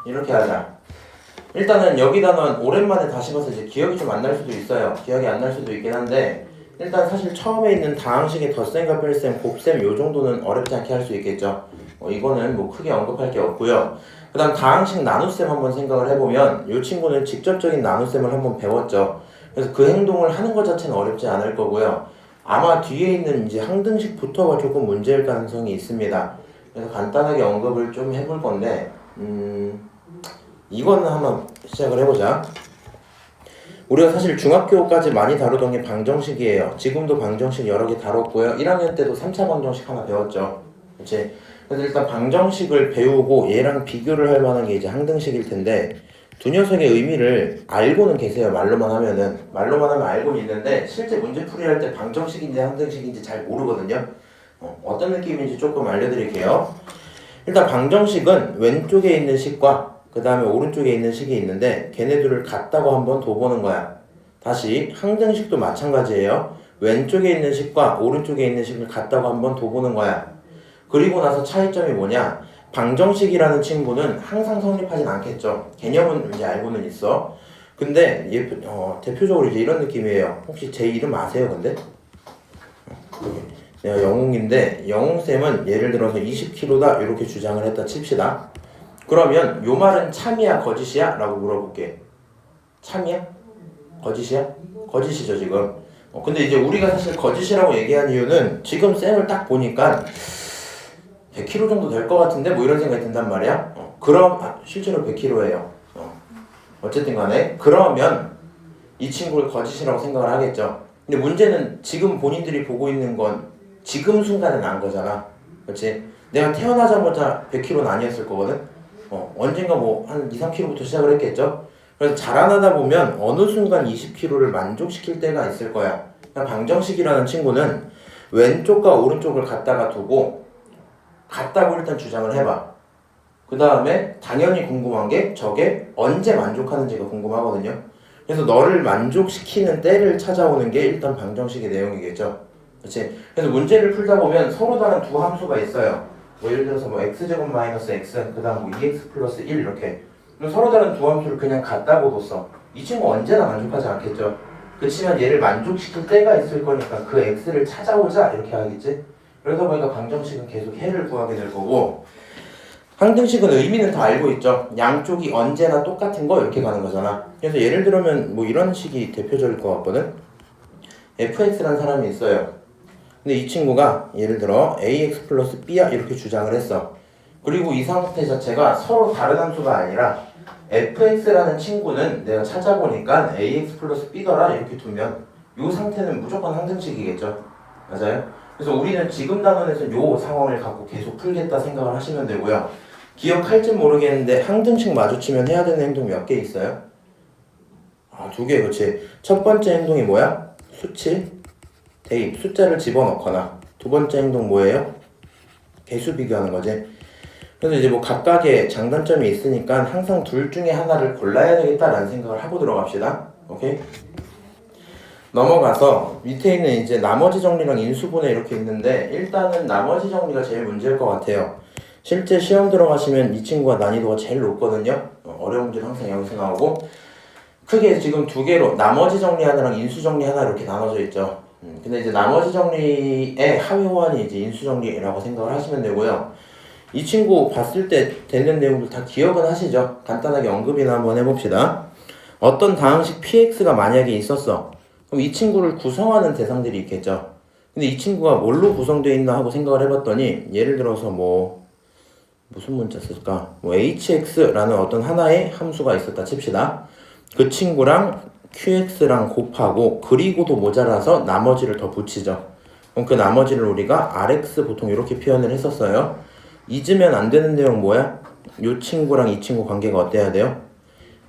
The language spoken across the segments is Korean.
이렇게 하자. 일단은 여기 단원 오랜만에 다시 봐서 이제 기억이 좀 안 날 수도 있어요. 기억이 안 날 수도 있긴 한데 일단 사실 처음에 있는 다항식의 덧셈과 뺄셈, 곱셈 요 정도는 어렵지 않게 할 수 있겠죠. 이거는 뭐 크게 언급할 게 없고요. 그 다음 다항식 나눗셈 한번 생각을 해보면 이 친구는 직접적인 나눗셈을 한번 배웠죠. 그래서 그 행동을 하는 것 자체는 어렵지 않을 거고요. 아마 뒤에 있는 이제 항등식부터가 조금 문제일 가능성이 있습니다. 그래서 간단하게 언급을 좀 해볼 건데 이거는 한번 시작을 해보자. 우리가 사실 중학교까지 많이 다루던 게 방정식이에요. 지금도 방정식 여러 개 다뤘고요. 1학년 때도 3차 방정식 하나 배웠죠. 그치? 그래서 일단 방정식을 배우고 얘랑 비교를 할 만한 게 이제 항등식일 텐데 두 녀석의 의미를 알고는 계세요. 말로만 하면 알고는 있는데 실제 문제 풀이할 때 방정식인지 항등식인지 잘 모르거든요. 어떤 느낌인지 조금 알려드릴게요. 일단 방정식은 왼쪽에 있는 식과 그 다음에 오른쪽에 있는 식이 있는데 걔네들을 같다고 한번 둬보는 거야. 다시 항등식도 마찬가지예요. 왼쪽에 있는 식과 오른쪽에 있는 식을 같다고 한번 둬보는 거야. 그리고 나서 차이점이 뭐냐? 방정식이라는 친구는 항상 성립하진 않겠죠. 개념은 이제 알고는 있어. 근데 대표적으로 이제 이런 느낌이에요. 혹시 제 이름 아세요, 근데? 내가 영웅인데 영웅쌤은 예를 들어서 20kg다 이렇게 주장을 했다 칩시다. 그러면 요 말은 참이야 거짓이야? 라고 물어볼게. 참이야? 거짓이야? 거짓이죠 지금. 근데 이제 우리가 사실 거짓이라고 얘기한 이유는 지금 쌤을 딱 보니까 100kg 정도 될 것 같은데 뭐 이런 생각이 든단 말이야. 실제로 100kg예요. 어쨌든 간에 그러면 이 친구를 거짓이라고 생각을 하겠죠. 근데 문제는 지금 본인들이 보고 있는 건 지금 순간에 난 거잖아. 그렇지? 내가 태어나자마자 100kg는 아니었을 거거든. 언젠가 뭐 한 2, 3kg부터 시작을 했겠죠. 그래서 자라나다 보면 어느 순간 20kg를 만족시킬 때가 있을 거야. 그러니까 방정식이라는 친구는 왼쪽과 오른쪽을 갖다가 두고 같다고 일단 주장을 해봐. 그 다음에 당연히 궁금한 게 저게 언제 만족하는지가 궁금하거든요. 그래서 너를 만족시키는 때를 찾아오는 게 일단 방정식의 내용이겠죠. 그렇지? 그래서 문제를 풀다 보면 서로 다른 두 함수가 있어요. 뭐 예를 들어서 뭐 x제곱 마이너스 x 그 다음 뭐 2x 플러스 1 이렇게 서로 다른 두 함수를 그냥 같다고 뒀어. 이 친구 언제나 만족하지 않겠죠. 그렇지만 얘를 만족시킬 때가 있을 거니까 그 x를 찾아오자 이렇게 하겠지. 그러다 보니까 방정식은 계속 해를 구하게 될 거고 항등식은 의미는 다 알고 있죠. 양쪽이 언제나 똑같은 거 이렇게 가는 거잖아. 그래서 예를 들면 뭐 이런 식이 대표적일 것 같거든. fx라는 사람이 있어요. 근데 이 친구가 예를 들어 ax 플러스 b야 이렇게 주장을 했어. 그리고 이 상태 자체가 서로 다른 함수가 아니라 fx라는 친구는 내가 찾아보니까 ax 플러스 b더라 이렇게 두면 이 상태는 무조건 항등식이겠죠. 맞아요? 그래서 우리는 지금 단원에서 이 상황을 갖고 계속 풀겠다 생각을 하시면 되고요. 기억할지 모르겠는데 항등식 마주치면 해야 되는 행동 몇 개 있어요? 2개. 그렇지. 첫 번째 행동이 뭐야? 수치 대입, 숫자를 집어넣거나. 두 번째 행동 뭐예요? 개수 비교하는 거지. 그래서 이제 뭐 각각의 장단점이 있으니까 항상 둘 중에 하나를 골라야 되겠다라는 생각을 하고 들어갑시다. 오케이? 넘어가서 밑에 있는 이제 나머지 정리랑 인수분해 이렇게 있는데 일단은 나머지 정리가 제일 문제일 것 같아요. 실제 시험 들어가시면 이 친구가 난이도가 제일 높거든요. 어려운 문제는 항상 여기서 나오고 크게 지금 두 개로 나머지 정리 하나랑 인수 정리 하나 이렇게 나눠져 있죠. 근데 이제 나머지 정리의 하위 호환이 이제 인수 정리라고 생각을 하시면 되고요. 이 친구 봤을 때 되는 내용들 다 기억은 하시죠? 간단하게 언급이나 한번 해봅시다. 어떤 다항식 px가 만약에 있었어. 그럼 이 친구를 구성하는 대상들이 있겠죠. 근데 이 친구가 뭘로 구성되어 있나 하고 생각을 해봤더니 예를 들어서 무슨 문자 쓸까? hx라는 어떤 하나의 함수가 있었다 칩시다. 그 친구랑 qx랑 곱하고 그리고도 모자라서 나머지를 더 붙이죠. 그럼 그 나머지를 우리가 rx 보통 이렇게 표현을 했었어요. 잊으면 안 되는 내용 뭐야? 이 친구랑 이 친구 관계가 어때야 돼요?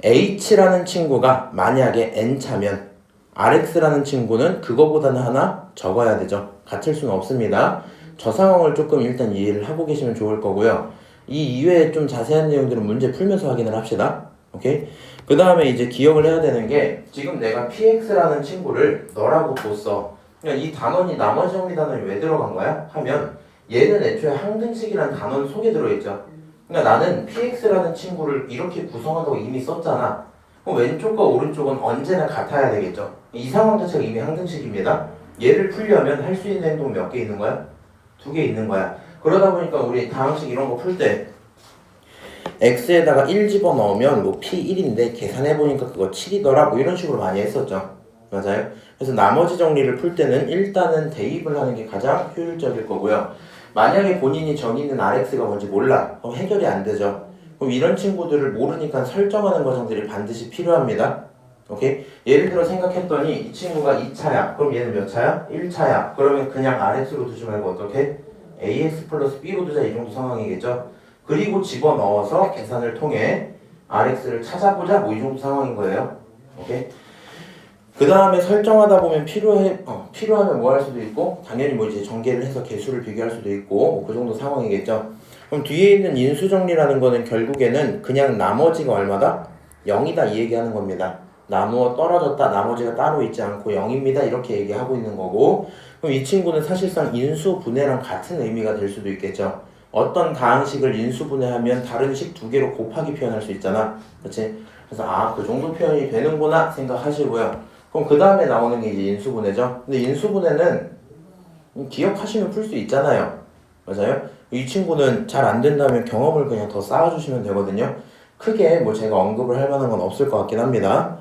h라는 친구가 만약에 n차면 rx라는 친구는 그거보다는 하나 적어야 되죠. 같을 수는 없습니다. 저 상황을 조금 일단 이해를 하고 계시면 좋을 거고요. 이 이외에 좀 자세한 내용들은 문제 풀면서 확인을 합시다. 오케이? 그 다음에 이제 기억을 해야 되는 게 지금 내가 px라는 친구를 너라고 뒀어. 그러니까 이 단원이 나머지 정리 단원이 왜 들어간 거야? 하면 얘는 애초에 항등식이라는 단원 속에 들어있죠. 그러니까 나는 px라는 친구를 이렇게 구성한다고 이미 썼잖아. 그럼 왼쪽과 오른쪽은 언제나 같아야 되겠죠. 이 상황 자체가 이미 항등식입니다. 얘를 풀려면 할 수 있는 행동 몇 개 있는 거야? 2개 있는 거야. 그러다 보니까 우리 다항식 이런 거 풀 때 x에다가 1 집어넣으면 뭐 p1인데 계산해보니까 그거 7이더라 뭐 이런 식으로 많이 했었죠. 맞아요? 그래서 나머지 정리를 풀 때는 일단은 대입을 하는 게 가장 효율적일 거고요. 만약에 본인이 정의 있는 rx가 뭔지 몰라. 그럼 해결이 안 되죠. 그럼 이런 친구들을 모르니까 설정하는 과정들이 반드시 필요합니다. 오케이? 예를 들어 생각했더니 이 친구가 2차야. 그럼 얘는 몇 차야? 1차야. 그러면 그냥 rx로 두지 말고 어떻게? ax 플러스 b로 두자 이 정도 상황이겠죠? 그리고 집어넣어서 계산을 통해 rx를 찾아보자 뭐 이 정도 상황인 거예요. 오케이? 그 다음에 설정하다 보면 필요하면 뭐 할 수도 있고 당연히 뭐 이제 전개를 해서 개수를 비교할 수도 있고 뭐그 정도 상황이겠죠. 그럼 뒤에 있는 인수정리라는 거는 결국에는 그냥 나머지가 얼마다? 0이다 이 얘기하는 겁니다. 나누어 떨어졌다 나머지가 따로 있지 않고 0입니다 이렇게 얘기하고 있는 거고 그럼 이 친구는 사실상 인수분해랑 같은 의미가 될 수도 있겠죠. 어떤 다항식을 인수분해하면 다른 식 2개로 곱하기 표현할 수 있잖아. 그렇지? 그래서 그 정도 표현이 되는구나 생각하시고요. 그럼 그 다음에 나오는 게 이제 인수분해죠. 근데 인수분해는 기억하시면 풀 수 있잖아요. 맞아요? 이 친구는 잘 안 된다면 경험을 그냥 더 쌓아주시면 되거든요. 크게 뭐 제가 언급을 할 만한 건 없을 것 같긴 합니다.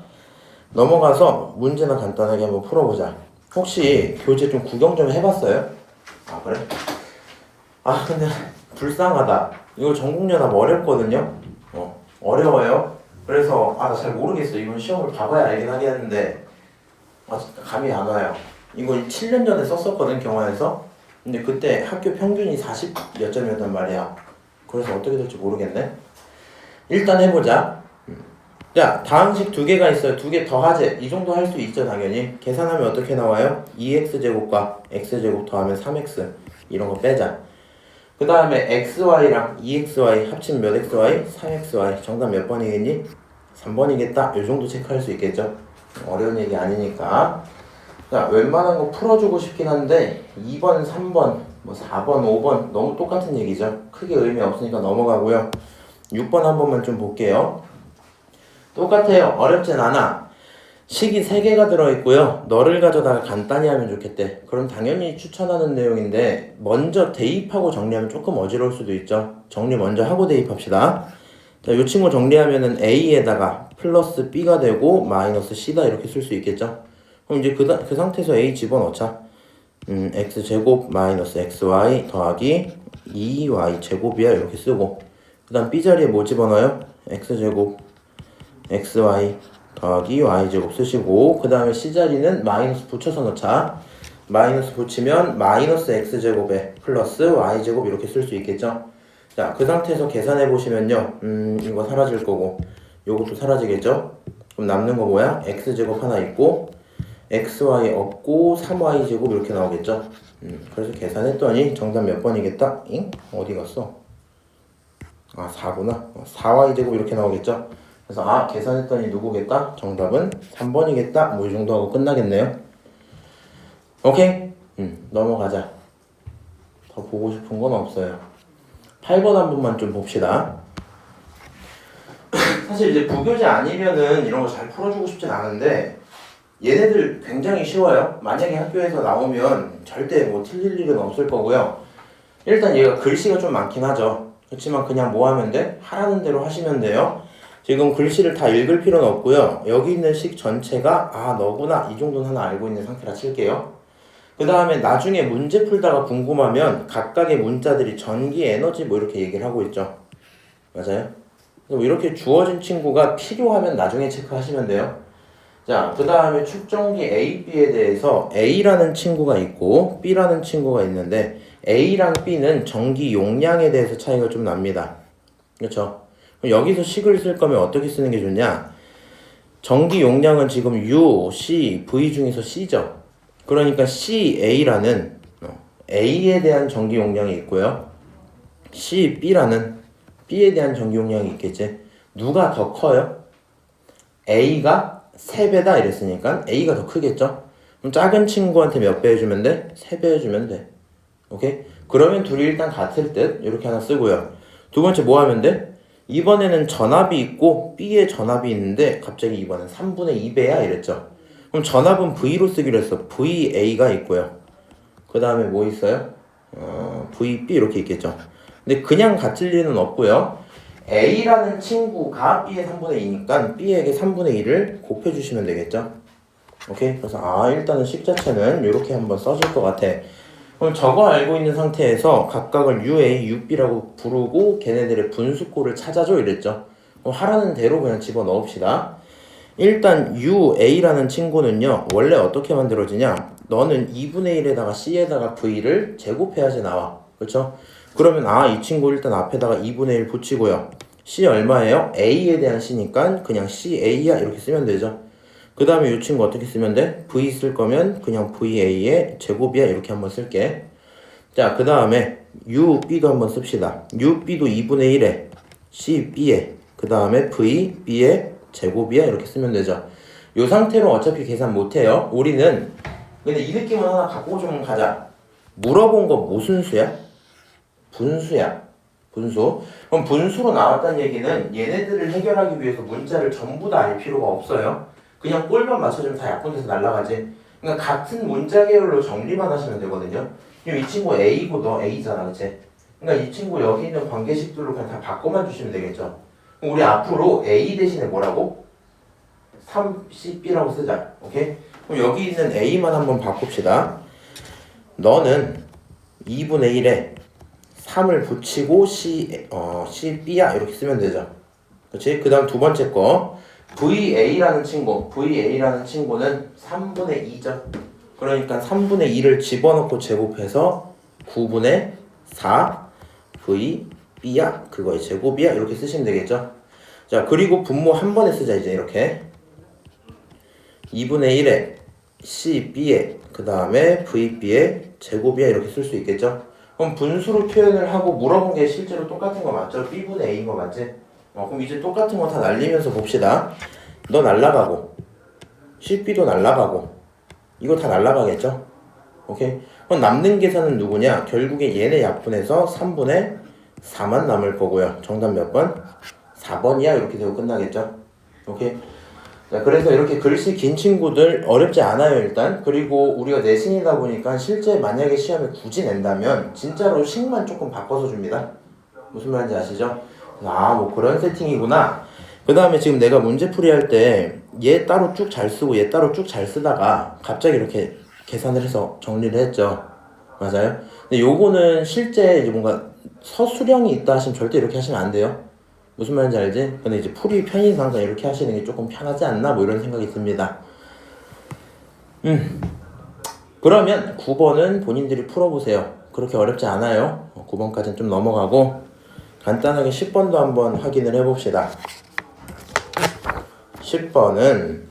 넘어가서 문제나 간단하게 한번 풀어보자. 혹시 교재 좀 구경 좀 해봤어요? 그래? 근데 불쌍하다. 이거 전국연합 어렵거든요? 어려워요. 그래서 나 잘 모르겠어. 이건 시험을 봐봐야 알긴 하겠는데 감이 안 와요. 이거 7년 전에 썼었거든 경화에서. 근데 그때 학교 평균이 40 몇 점이었단 말이야. 그래서 어떻게 될지 모르겠네. 일단 해보자. 자, 다항식 2개가 있어요. 2개 더하재. 이 정도 할 수 있죠 당연히. 계산하면 어떻게 나와요? 2x제곱과 x제곱 더하면 3x. 이런 거 빼자. 그 다음에 xy랑 2xy 합치면 몇 xy? 3xy. 정답 몇 번이겠니? 3번이겠다. 이 정도 체크할 수 있겠죠. 어려운 얘기 아니니까. 자, 웬만한 거 풀어주고 싶긴 한데 2번, 3번, 뭐 4번, 5번 너무 똑같은 얘기죠. 크게 의미 없으니까 넘어가고요. 6번 한 번만 좀 볼게요. 똑같아요. 어렵진 않아. 식이 3개가 들어있고요. 너를 가져다가 간단히 하면 좋겠대. 그럼 당연히 추천하는 내용인데 먼저 대입하고 정리하면 조금 어지러울 수도 있죠. 정리 먼저 하고 대입합시다. 자, 이 친구 정리하면은 a에다가 플러스 b가 되고 마이너스 c다 이렇게 쓸 수 있겠죠. 그럼 이제 그 상태에서 a 집어넣자. x제곱 마이너스 xy 더하기 2y 제곱이야 이렇게 쓰고 그 다음 b자리에 뭐 집어넣어요? x제곱 xy 더하기 y제곱 쓰시고 그 다음에 c자리는 마이너스 붙여서 넣자. 마이너스 붙이면 마이너스 x제곱에 플러스 y제곱 이렇게 쓸 수 있겠죠. 자, 그 상태에서 계산해 보시면요. 이거 사라질 거고 요것도 사라지겠죠. 그럼 남는 거 뭐야? x제곱 하나 있고 xy 없고 3y제곱 이렇게 나오겠죠. 그래서 계산했더니 정답 몇 번이겠다? 어디 갔어? 4구나. 4y제곱 이렇게 나오겠죠. 그래서 계산했더니 누구겠다? 정답은 3번이겠다. 뭐 이 정도 하고 끝나겠네요. 오케이? 넘어가자. 더 보고 싶은 건 없어요. 8번 한 번만 좀 봅시다. 사실 이제 부교재 아니면은 이런 거 잘 풀어주고 싶진 않은데 얘네들 굉장히 쉬워요. 만약에 학교에서 나오면 절대 뭐 틀릴 일은 없을 거고요. 일단 얘가 글씨가 좀 많긴 하죠. 그렇지만 그냥 뭐 하면 돼? 하라는 대로 하시면 돼요. 지금 글씨를 다 읽을 필요는 없고요. 여기 있는 식 전체가 너구나 이 정도는 하나 알고 있는 상태라 칠게요. 그 다음에 나중에 문제 풀다가 궁금하면 각각의 문자들이 전기, 에너지 뭐 이렇게 얘기를 하고 있죠. 맞아요? 그래서 이렇게 주어진 친구가 필요하면 나중에 체크하시면 돼요. 자, 그 다음에 축전기 A, B에 대해서 A라는 친구가 있고 B라는 친구가 있는데 A랑 B는 전기 용량에 대해서 차이가 좀 납니다. 그렇죠? 여기서 식을 쓸 거면 어떻게 쓰는 게 좋냐? 전기 용량은 지금 U, C, V 중에서 C죠. 그러니까 CA라는 A에 대한 전기 용량이 있고요. CB라는 B에 대한 전기 용량이 있겠지. 누가 더 커요? A가 3배다 이랬으니까 A가 더 크겠죠. 그럼 작은 친구한테 몇 배 해주면 돼? 3배 해주면 돼. 오케이? 그러면 둘이 일단 같을 듯 이렇게 하나 쓰고요. 두 번째 뭐 하면 돼? 이번에는 전압이 있고 B에 전압이 있는데 갑자기 이번엔 3분의 2배야 이랬죠. 그럼 전압은 V로 쓰기로 했어. VA가 있고요. 그 다음에 뭐 있어요? VB 이렇게 있겠죠. 근데 그냥 같을 리는 없고요. A라는 친구가 B의 3분의 2니까 B에게 3분의 2를 곱해주시면 되겠죠. 오케이? 그래서 일단은 식 자체는 이렇게 한번 써줄 것 같아. 그럼 저거 알고 있는 상태에서 각각을 UA, UB라고 부르고 걔네들의 분수꼴을 찾아줘 이랬죠. 그럼 하라는 대로 그냥 집어넣읍시다. 일단 UA라는 친구는요 원래 어떻게 만들어지냐, 너는 2분의 1에다가 C에다가 V를 제곱해야지 나와. 그렇죠? 그러면 이 친구 일단 앞에다가 2분의 1 붙이고요. C 얼마예요? A에 대한 C니까 그냥 CA야 이렇게 쓰면 되죠. 그 다음에 이 친구 어떻게 쓰면 돼? V 쓸 거면 그냥 VA의 제곱이야 이렇게 한번 쓸게. 자, 그 다음에 UB도 한번 씁시다. UB도 2분의 1에 CB에 그 다음에 VB의 제곱이야 이렇게 쓰면 되죠. 이 상태로 어차피 계산 못해요. 우리는 근데 이 느낌은 하나 갖고 좀 가자. 물어본 거 무슨 수야? 분수야. 분수. 그럼 분수로 나왔다는 얘기는 얘네들을 해결하기 위해서 문자를 전부 다 알 필요가 없어요. 그냥 꼴만 맞춰주면 다 약분돼서 날아가지. 그러니까 같은 문자 계열로 정리만 하시면 되거든요. 그럼 이 친구 A고 너 A잖아, 그치? 그러니까 이 친구 여기 있는 관계식들로 그냥 다 바꿔만 주시면 되겠죠. 그럼 우리 앞으로 A 대신에 뭐라고? 3CB라고 쓰자. 오케이? 그럼 여기 있는 A만 한번 바꿉시다. 너는 2분의 1에 3을 붙이고 CB야 이렇게 쓰면 되죠. 그치? 그 다음 두 번째 거 VA라는 친구는 3분의 2죠. 그러니까 3분의 2를 집어넣고 제곱해서 9분의 4 VB야 그거의 제곱이야 이렇게 쓰시면 되겠죠. 자, 그리고 분모 한 번에 쓰자. 이제 이렇게 2분의 1에 CB에 그 다음에 VB의 제곱이야 이렇게 쓸 수 있겠죠. 그럼 분수로 표현을 하고 물어본 게 실제로 똑같은 거 맞죠? B분의 A인 거 맞지? 그럼 이제 똑같은 거 다 날리면서 봅시다. 너 날라가고 CB도 날라가고 이거 다 날라가겠죠? 오케이? 그럼 남는 계산은 누구냐? 결국에 얘네 약분해서 3분의 4만 남을 거고요. 정답 몇 번? 4번이야 이렇게 되고 끝나겠죠? 오케이? 자, 그래서 이렇게 글씨 긴 친구들 어렵지 않아요 일단. 그리고 우리가 내신이다 보니까 실제 만약에 시험에 굳이 낸다면 진짜로 식만 조금 바꿔서 줍니다. 무슨 말인지 아시죠? 뭐 그런 세팅이구나. 그 다음에 지금 내가 문제풀이 할 때 얘 따로 쭉 잘 쓰고 얘 따로 쭉 잘 쓰다가 갑자기 이렇게 계산을 해서 정리를 했죠. 맞아요? 근데 요거는 실제 이제 뭔가 서술형이 있다 하시면 절대 이렇게 하시면 안 돼요. 무슨 말인지 알지? 근데 이제 풀이 편의상 이렇게 하시는 게 조금 편하지 않나 뭐 이런 생각이 듭니다. 그러면 9번은 본인들이 풀어보세요. 그렇게 어렵지 않아요. 9번까지는 좀 넘어가고 간단하게 10번도 한번 확인을 해봅시다. 10번은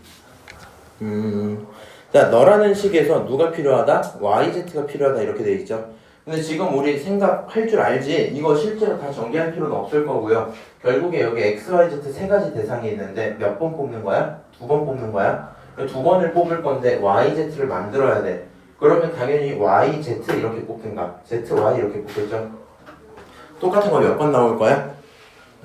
자, 너라는 식에서 누가 필요하다? YZ가 필요하다 이렇게 돼 있죠. 근데 지금 우리 생각할 줄 알지? 이거 실제로 다 정리할 필요는 없을 거고요. 결국에 여기 XYZ 세 가지 대상이 있는데 몇 번 뽑는 거야? 2번 뽑는 거야? 2번을 뽑을 건데 YZ를 만들어야 돼. 그러면 당연히 YZ 이렇게 뽑든가 ZY 이렇게 뽑겠죠. 똑같은 거 몇 번 나올 거야?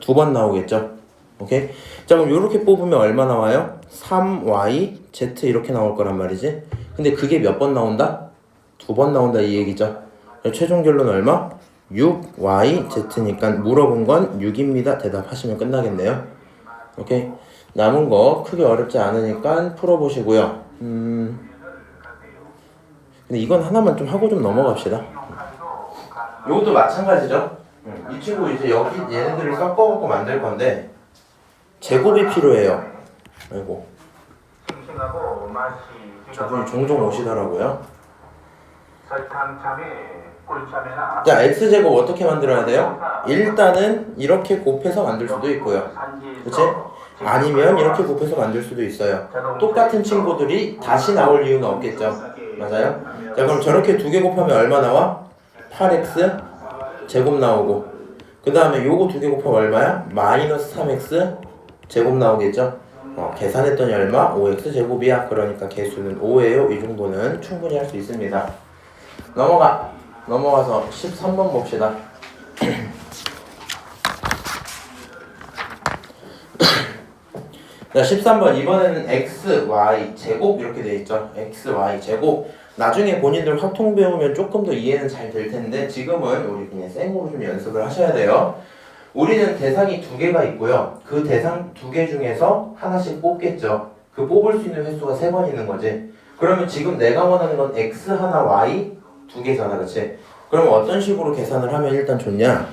2번 나오겠죠. 오케이? 자, 그럼 이렇게 뽑으면 얼마 나와요? 3YZ 이렇게 나올 거란 말이지. 근데 그게 몇 번 나온다? 2번 나온다 이 얘기죠. 최종 결론은 얼마? 6YZ니까 물어본 건 6입니다. 대답하시면 끝나겠네요. 오케이? 남은 거 크게 어렵지 않으니까 풀어보시고요. 근데 이건 하나만 좀 하고 좀 넘어갑시다. 이것도 마찬가지죠. 이 친구 이제 여기 얘네들을 섞어갖고 만들 건데 제곱이 필요해요. 아이고. 저분이 종종 오시더라고요. 자, x제곱 어떻게 만들어야 돼요? 일단은 이렇게 곱해서 만들 수도 있고요. 그치? 아니면 이렇게 곱해서 만들 수도 있어요. 똑같은 친구들이 다시 나올 이유는 없겠죠. 맞아요? 자, 그럼 저렇게 두 개 곱하면 얼마 나와? 8x 제곱 나오고 그 다음에 요거 두 개 곱하면 얼마야? 마이너스 3x 제곱 나오겠죠? 계산했더니 얼마? 5x 제곱이야. 그러니까 개수는 5예요. 이 정도는 충분히 할 수 있습니다. 넘어가서 13번 봅시다. 자, 13번 이번에는 xy 제곱 이렇게 돼 있죠. xy 제곱. 나중에 본인들 확통 배우면 조금 더 이해는 잘 될 텐데 지금은 우리 그냥 생으로 좀 연습을 하셔야 돼요. 우리는 대상이 두 개가 있고요. 그 대상 두 개 중에서 하나씩 뽑겠죠. 그 뽑을 수 있는 횟수가 3번 있는 거지. 그러면 지금 내가 원하는 건 x 하나 y 두 개잖아, 그렇지? 그럼 어떤 식으로 계산을 하면 일단 좋냐?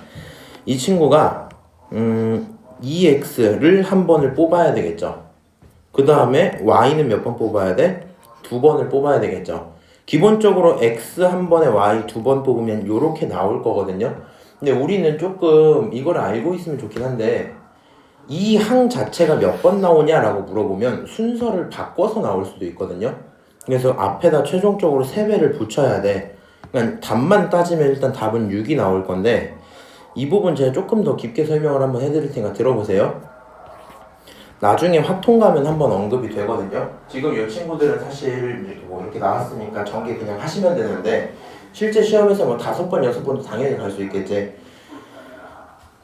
이 친구가 2x를 한 번을 뽑아야 되겠죠. 그 다음에 y는 몇 번 뽑아야 돼? 2번을 뽑아야 되겠죠. 기본적으로 x 한 번에 y 2번 뽑으면 요렇게 나올 거거든요. 근데 우리는 조금 이걸 알고 있으면 좋긴 한데 이 항 자체가 몇 번 나오냐라고 물어보면 순서를 바꿔서 나올 수도 있거든요. 그래서 앞에다 최종적으로 3배를 붙여야 돼. 그러니까 답만 따지면 일단 답은 6이 나올 건데 이 부분 제가 조금 더 깊게 설명을 한번 해드릴 테니까 들어보세요. 나중에 확통 가면 한번 언급이 되거든요. 지금 이 친구들은 사실 이렇게 나왔으니까 전개 그냥 하시면 되는데 실제 시험에서 뭐 5번, 6번도 당연히 갈 수 있겠지.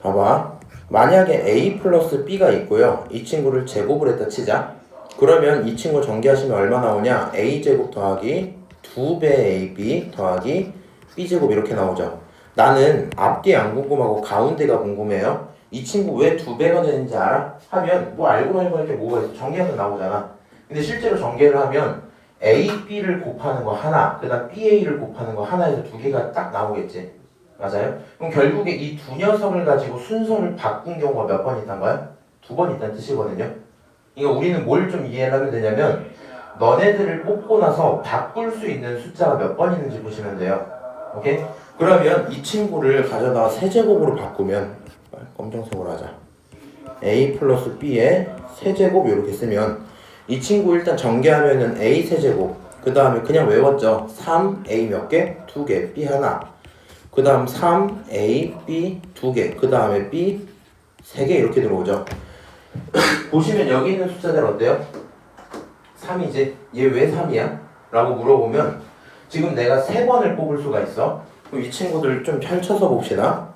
봐봐. 만약에 a 플러스 b가 있고요. 이 친구를 제곱을 했다 치자. 그러면 이 친구 전개하시면 얼마 나오냐? a제곱 더하기 2배 ab 더하기 b제곱 이렇게 나오죠. 나는 앞뒤 안 궁금하고 가운데가 궁금해요. 이 친구 왜 2배가 되는지 알아? 하면 뭐 알고 보니까 이렇게 뭐가 있어? 전개하면 나오잖아. 근데 실제로 전개를 하면 a, b를 곱하는 거 하나, 그 다음 b, a를 곱하는 거 하나에서 2개가 딱 나오겠지. 맞아요? 그럼 결국에 이 두 녀석을 가지고 순서를 바꾼 경우가 몇 번 있단 거야? 2번 있다는 뜻이거든요. 그러니까 우리는 뭘 좀 이해를 하면 되냐면 너네들을 뽑고 나서 바꿀 수 있는 숫자가 몇 번 있는지 보시면 돼요. 오케이? 그러면 이 친구를 가져다가 세제곱으로 바꾸면 검정색으로 하자. a 플러스 b의 세제곱 이렇게 쓰면 이 친구 일단 전개하면은 a 세제곱 그 다음에 그냥 외웠죠. 3a 몇 개? 2개 b 하나 그 다음 3a b 2개 그 다음에 b 3개 이렇게 들어오죠. 보시면 여기 있는 숫자들 어때요? 3이지? 얘 왜 3이야? 라고 물어보면 지금 내가 3번을 뽑을 수가 있어. 그럼 이 친구들 좀 펼쳐서 봅시다.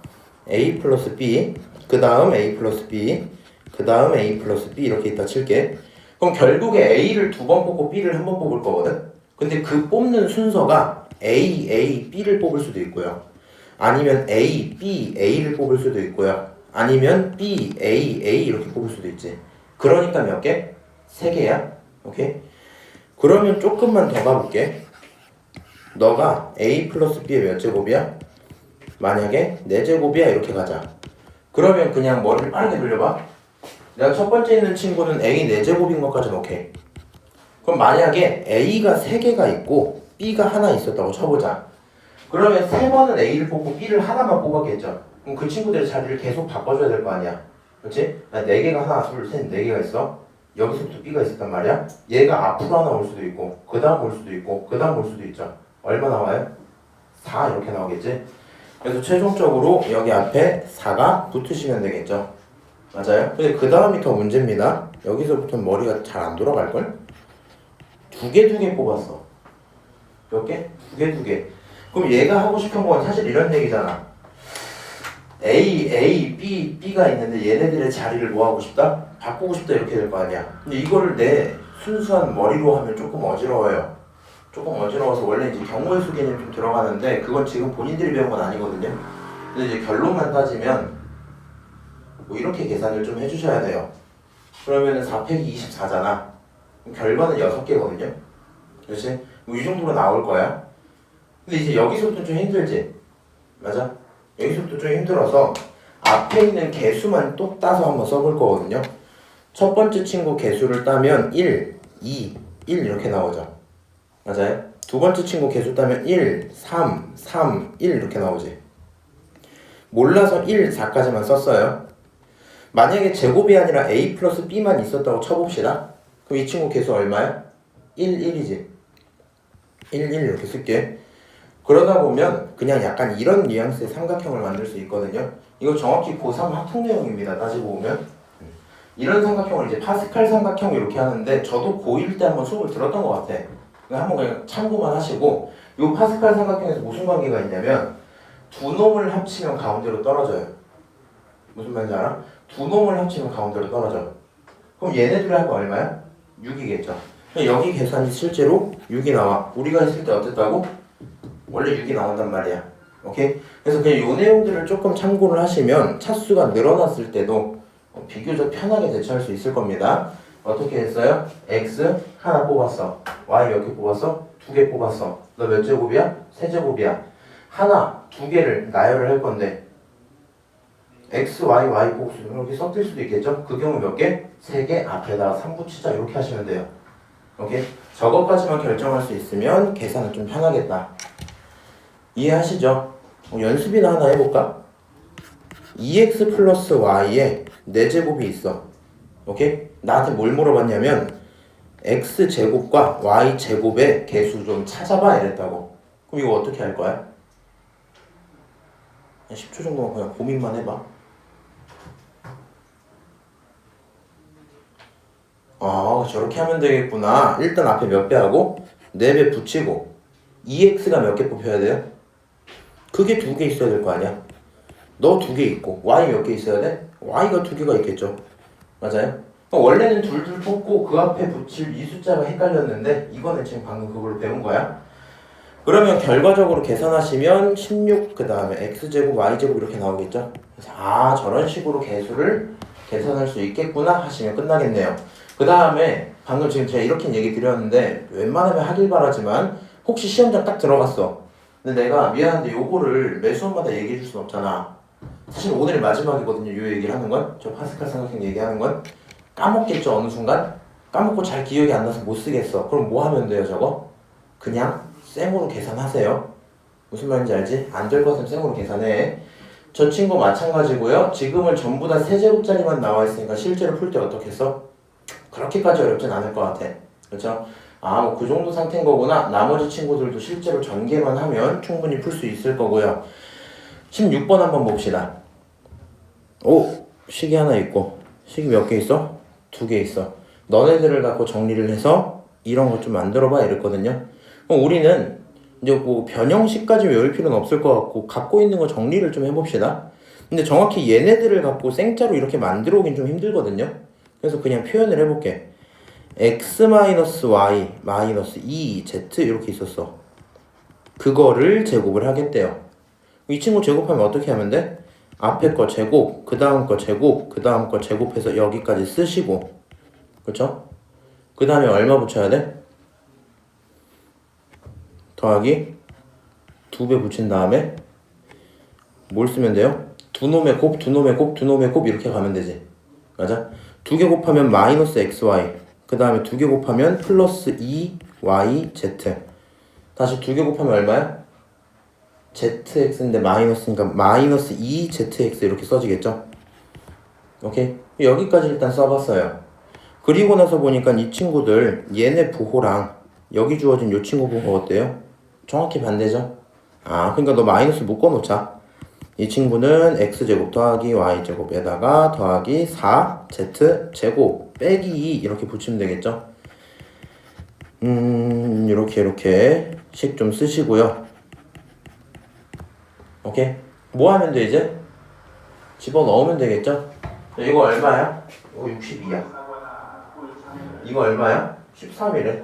a 플러스 b 그 다음 a 플러스 b 그 다음 a 플러스 b 이렇게 있다 칠게. 그럼 결국에 a를 2번 뽑고 b를 한 번 뽑을 거거든. 근데 그 뽑는 순서가 a, b를 뽑을 수도 있고요. 아니면 a, b, a를 뽑을 수도 있고요. 아니면 b, a 이렇게 뽑을 수도 있지. 그러니까 몇 개? 3개야. 오케이? 그러면 조금만 더 가볼게. 너가 a 플러스 b의 몇 제곱이야? 만약에 4제곱이야 이렇게 가자. 그러면 그냥 머리를 빠르게 돌려봐. 내가 첫 번째 있는 친구는 a 4제곱인 것까지는 오케이. 그럼 만약에 a가 3개가 있고 b가 하나 있었다고 쳐보자. 그러면 3번은 a를 뽑고 b를 하나만 뽑았겠죠. 그럼 그 친구들의 자리를 계속 바꿔줘야 될 거 아니야. 그렇지? 4개가 하나, 둘, 셋, 4개가 있어. 여기서부터 b가 있었단 말이야. 얘가 앞으로 하나 올 수도 있고 그 다음 올 수도 있고 그 다음 올 수도 있죠. 얼마 나와요? 4 이렇게 나오겠지. 그래서 최종적으로 여기 앞에 4가 붙으시면 되겠죠. 맞아요? 근데 그 다음이 더 문제입니다. 여기서부터는 머리가 잘 안 돌아갈걸? 2개 뽑았어. 몇 개? 2개. 그럼 얘가 하고 싶은 건 사실 이런 얘기잖아. A, B가 있는데 얘네들의 자리를 뭐 하고 싶다? 바꾸고 싶다 이렇게 될 거 아니야. 근데 이거를 내 순수한 머리로 하면 조금 어지러워요. 조금 어지러워서 원래 이제 경우의 수 개념이 좀 들어가는데 그건 지금 본인들이 배운 건 아니거든요. 근데 이제 결론만 따지면 뭐 이렇게 계산을 좀 해주셔야 돼요. 그러면은 4 빼기 24잖아. 결과는 6개거든요. 그렇지? 뭐 이 정도로 나올 거야. 근데 이제 여기서부터 좀 힘들지? 맞아? 여기서부터 좀 힘들어서 앞에 있는 개수만 또 따서 한번 써볼 거거든요. 첫 번째 친구 개수를 따면 1, 2, 1 이렇게 나오죠. 맞아요? 두 번째 친구 개수 따면 1, 3, 3, 1 이렇게 나오지. 몰라서 1, 4까지만 썼어요. 만약에 제곱이 아니라 a 플러스 b만 있었다고 쳐봅시다. 그럼 이 친구 개수 얼마야? 1, 1이지. 1, 1 이렇게 쓸게. 그러다 보면 그냥 약간 이런 뉘앙스의 삼각형을 만들 수 있거든요. 이거 정확히 고3 학통 내용입니다. 따지고 보면 이런 삼각형을 이제 파스칼 삼각형 이렇게 하는데 저도 고1 때 한번 수업을 들었던 것 같아. 한번 그냥 참고만 하시고 이 파스칼 삼각형에서 무슨 관계가 있냐면 두 놈을 합치면 가운데로 떨어져요. 무슨 말인지 알아? 두 놈을 합치면 가운데로 떨어져. 그럼 얘네들이 하면 얼마야? 6이겠죠. 여기 계산이 실제로 6이 나와. 우리가 했을 때 어땠다고? 원래 6이 나온단 말이야. 오케이? 그래서 그냥 요 내용들을 조금 참고를 하시면 차수가 늘어났을 때도 비교적 편하게 대처할 수 있을 겁니다. 어떻게 했어요? X 하나 뽑았어. Y 몇 개 뽑았어? 2개 뽑았어. 너 몇 제곱이야? 3제곱이야. 하나, 2개를 나열을 할 건데 X, Y, Y 복수 이렇게 섞일 수도 있겠죠? 그 경우 몇 개? 3개 앞에다가 3 붙이자 이렇게 하시면 돼요. 오케이? 저것까지만 결정할 수 있으면 계산은 좀 편하겠다. 이해하시죠? 연습이나 하나 해볼까? 2x 플러스 y에 4제곱이 있어. 오케이? 나한테 뭘 물어봤냐면 x제곱과 y제곱의 개수 좀 찾아봐 이랬다고. 그럼 이거 어떻게 할 거야? 10초 정도만 그냥 고민만 해봐. 저렇게 하면 되겠구나. 일단 앞에 몇 배 하고 4배 붙이고 2x가 몇 개 뽑혀야 돼요? 그게 2개 있어야 될 거 아니야? 너 2개 있고 y 몇 개 있어야 돼? y가 2개가 있겠죠. 맞아요? 원래는 둘둘 뽑고 그 앞에 붙일 이 숫자가 헷갈렸는데 이거는 지금 방금 그걸로 배운 거야. 그러면 결과적으로 계산하시면 16 그 다음에 x제곱 y제곱 이렇게 나오겠죠. 그래서 저런 식으로 개수를 계산할 수 있겠구나 하시면 끝나겠네요. 그 다음에 방금 지금 제가 이렇게 얘기 드렸는데 웬만하면 하길 바라지만 혹시 시험장 딱 들어갔어. 근데 내가 미안한데 요거를 매 수업마다 얘기해 줄 순 없잖아. 사실 오늘이 마지막이거든요. 요 얘기를 하는 건. 저 파스칼 삼각형 얘기하는 건. 까먹겠죠 어느 순간? 까먹고 잘 기억이 안 나서 못 쓰겠어. 그럼 뭐 하면 돼요 저거? 그냥 쌩으로 계산하세요. 무슨 말인지 알지? 안 될 것은 쌩으로 계산해. 저 친구 마찬가지고요. 지금은 전부 다 3제곱짜리만 나와 있으니까 실제로 풀 때 어떻게 써? 그렇게까지 어렵진 않을 것 같아. 그렇죠? 뭐 그 정도 상태인 거구나. 나머지 친구들도 실제로 전개만 하면 충분히 풀 수 있을 거고요. 16번 한번 봅시다. 식이 하나 있고 식이 몇 개 있어? 2개 있어. 너네들을 갖고 정리를 해서 이런 거 좀 만들어 봐 이랬거든요. 그럼 우리는 이제 뭐 변형식까지 외울 필요는 없을 것 같고 갖고 있는 거 정리를 좀 해봅시다. 근데 정확히 얘네들을 갖고 생자로 이렇게 만들어 오긴 좀 힘들거든요. 그래서 그냥 표현을 해볼게. x-y 2z 이렇게 있었어. 그거를 제곱을 하겠대요. 이 친구 제곱하면 어떻게 하면 돼? 앞에 거 제곱, 그 다음 거 제곱, 그 다음 거 제곱해서 여기까지 쓰시고, 그쵸? 그 다음에 얼마 붙여야 돼? 더하기 2배 붙인 다음에 뭘 쓰면 돼요? 두 놈의 곱, 두 놈의 곱, 두 놈의 곱 이렇게 가면 되지. 맞아? 2개 곱하면 마이너스 xy, 그 다음에 2개 곱하면 플러스 2yz. 다시 2개 곱하면 얼마야? zx인데 마이너스니까 마이너스 2zx 이렇게 써지겠죠? 오케이? 여기까지 일단 써봤어요. 그리고 나서 보니까 이 친구들 얘네 부호랑 여기 주어진 이 친구 부호 어때요? 정확히 반대죠? 그러니까 너 마이너스 묶어놓자. 이 친구는 x제곱 더하기 y제곱에다가 더하기 4z제곱 빼기 2 이렇게 붙이면 되겠죠? 이렇게 식 좀 쓰시고요. 오케이? 뭐 하면 돼 이제? 집어넣으면 되겠죠? 이거 얼마야? 이거 62야. 이거 얼마야? 13이래.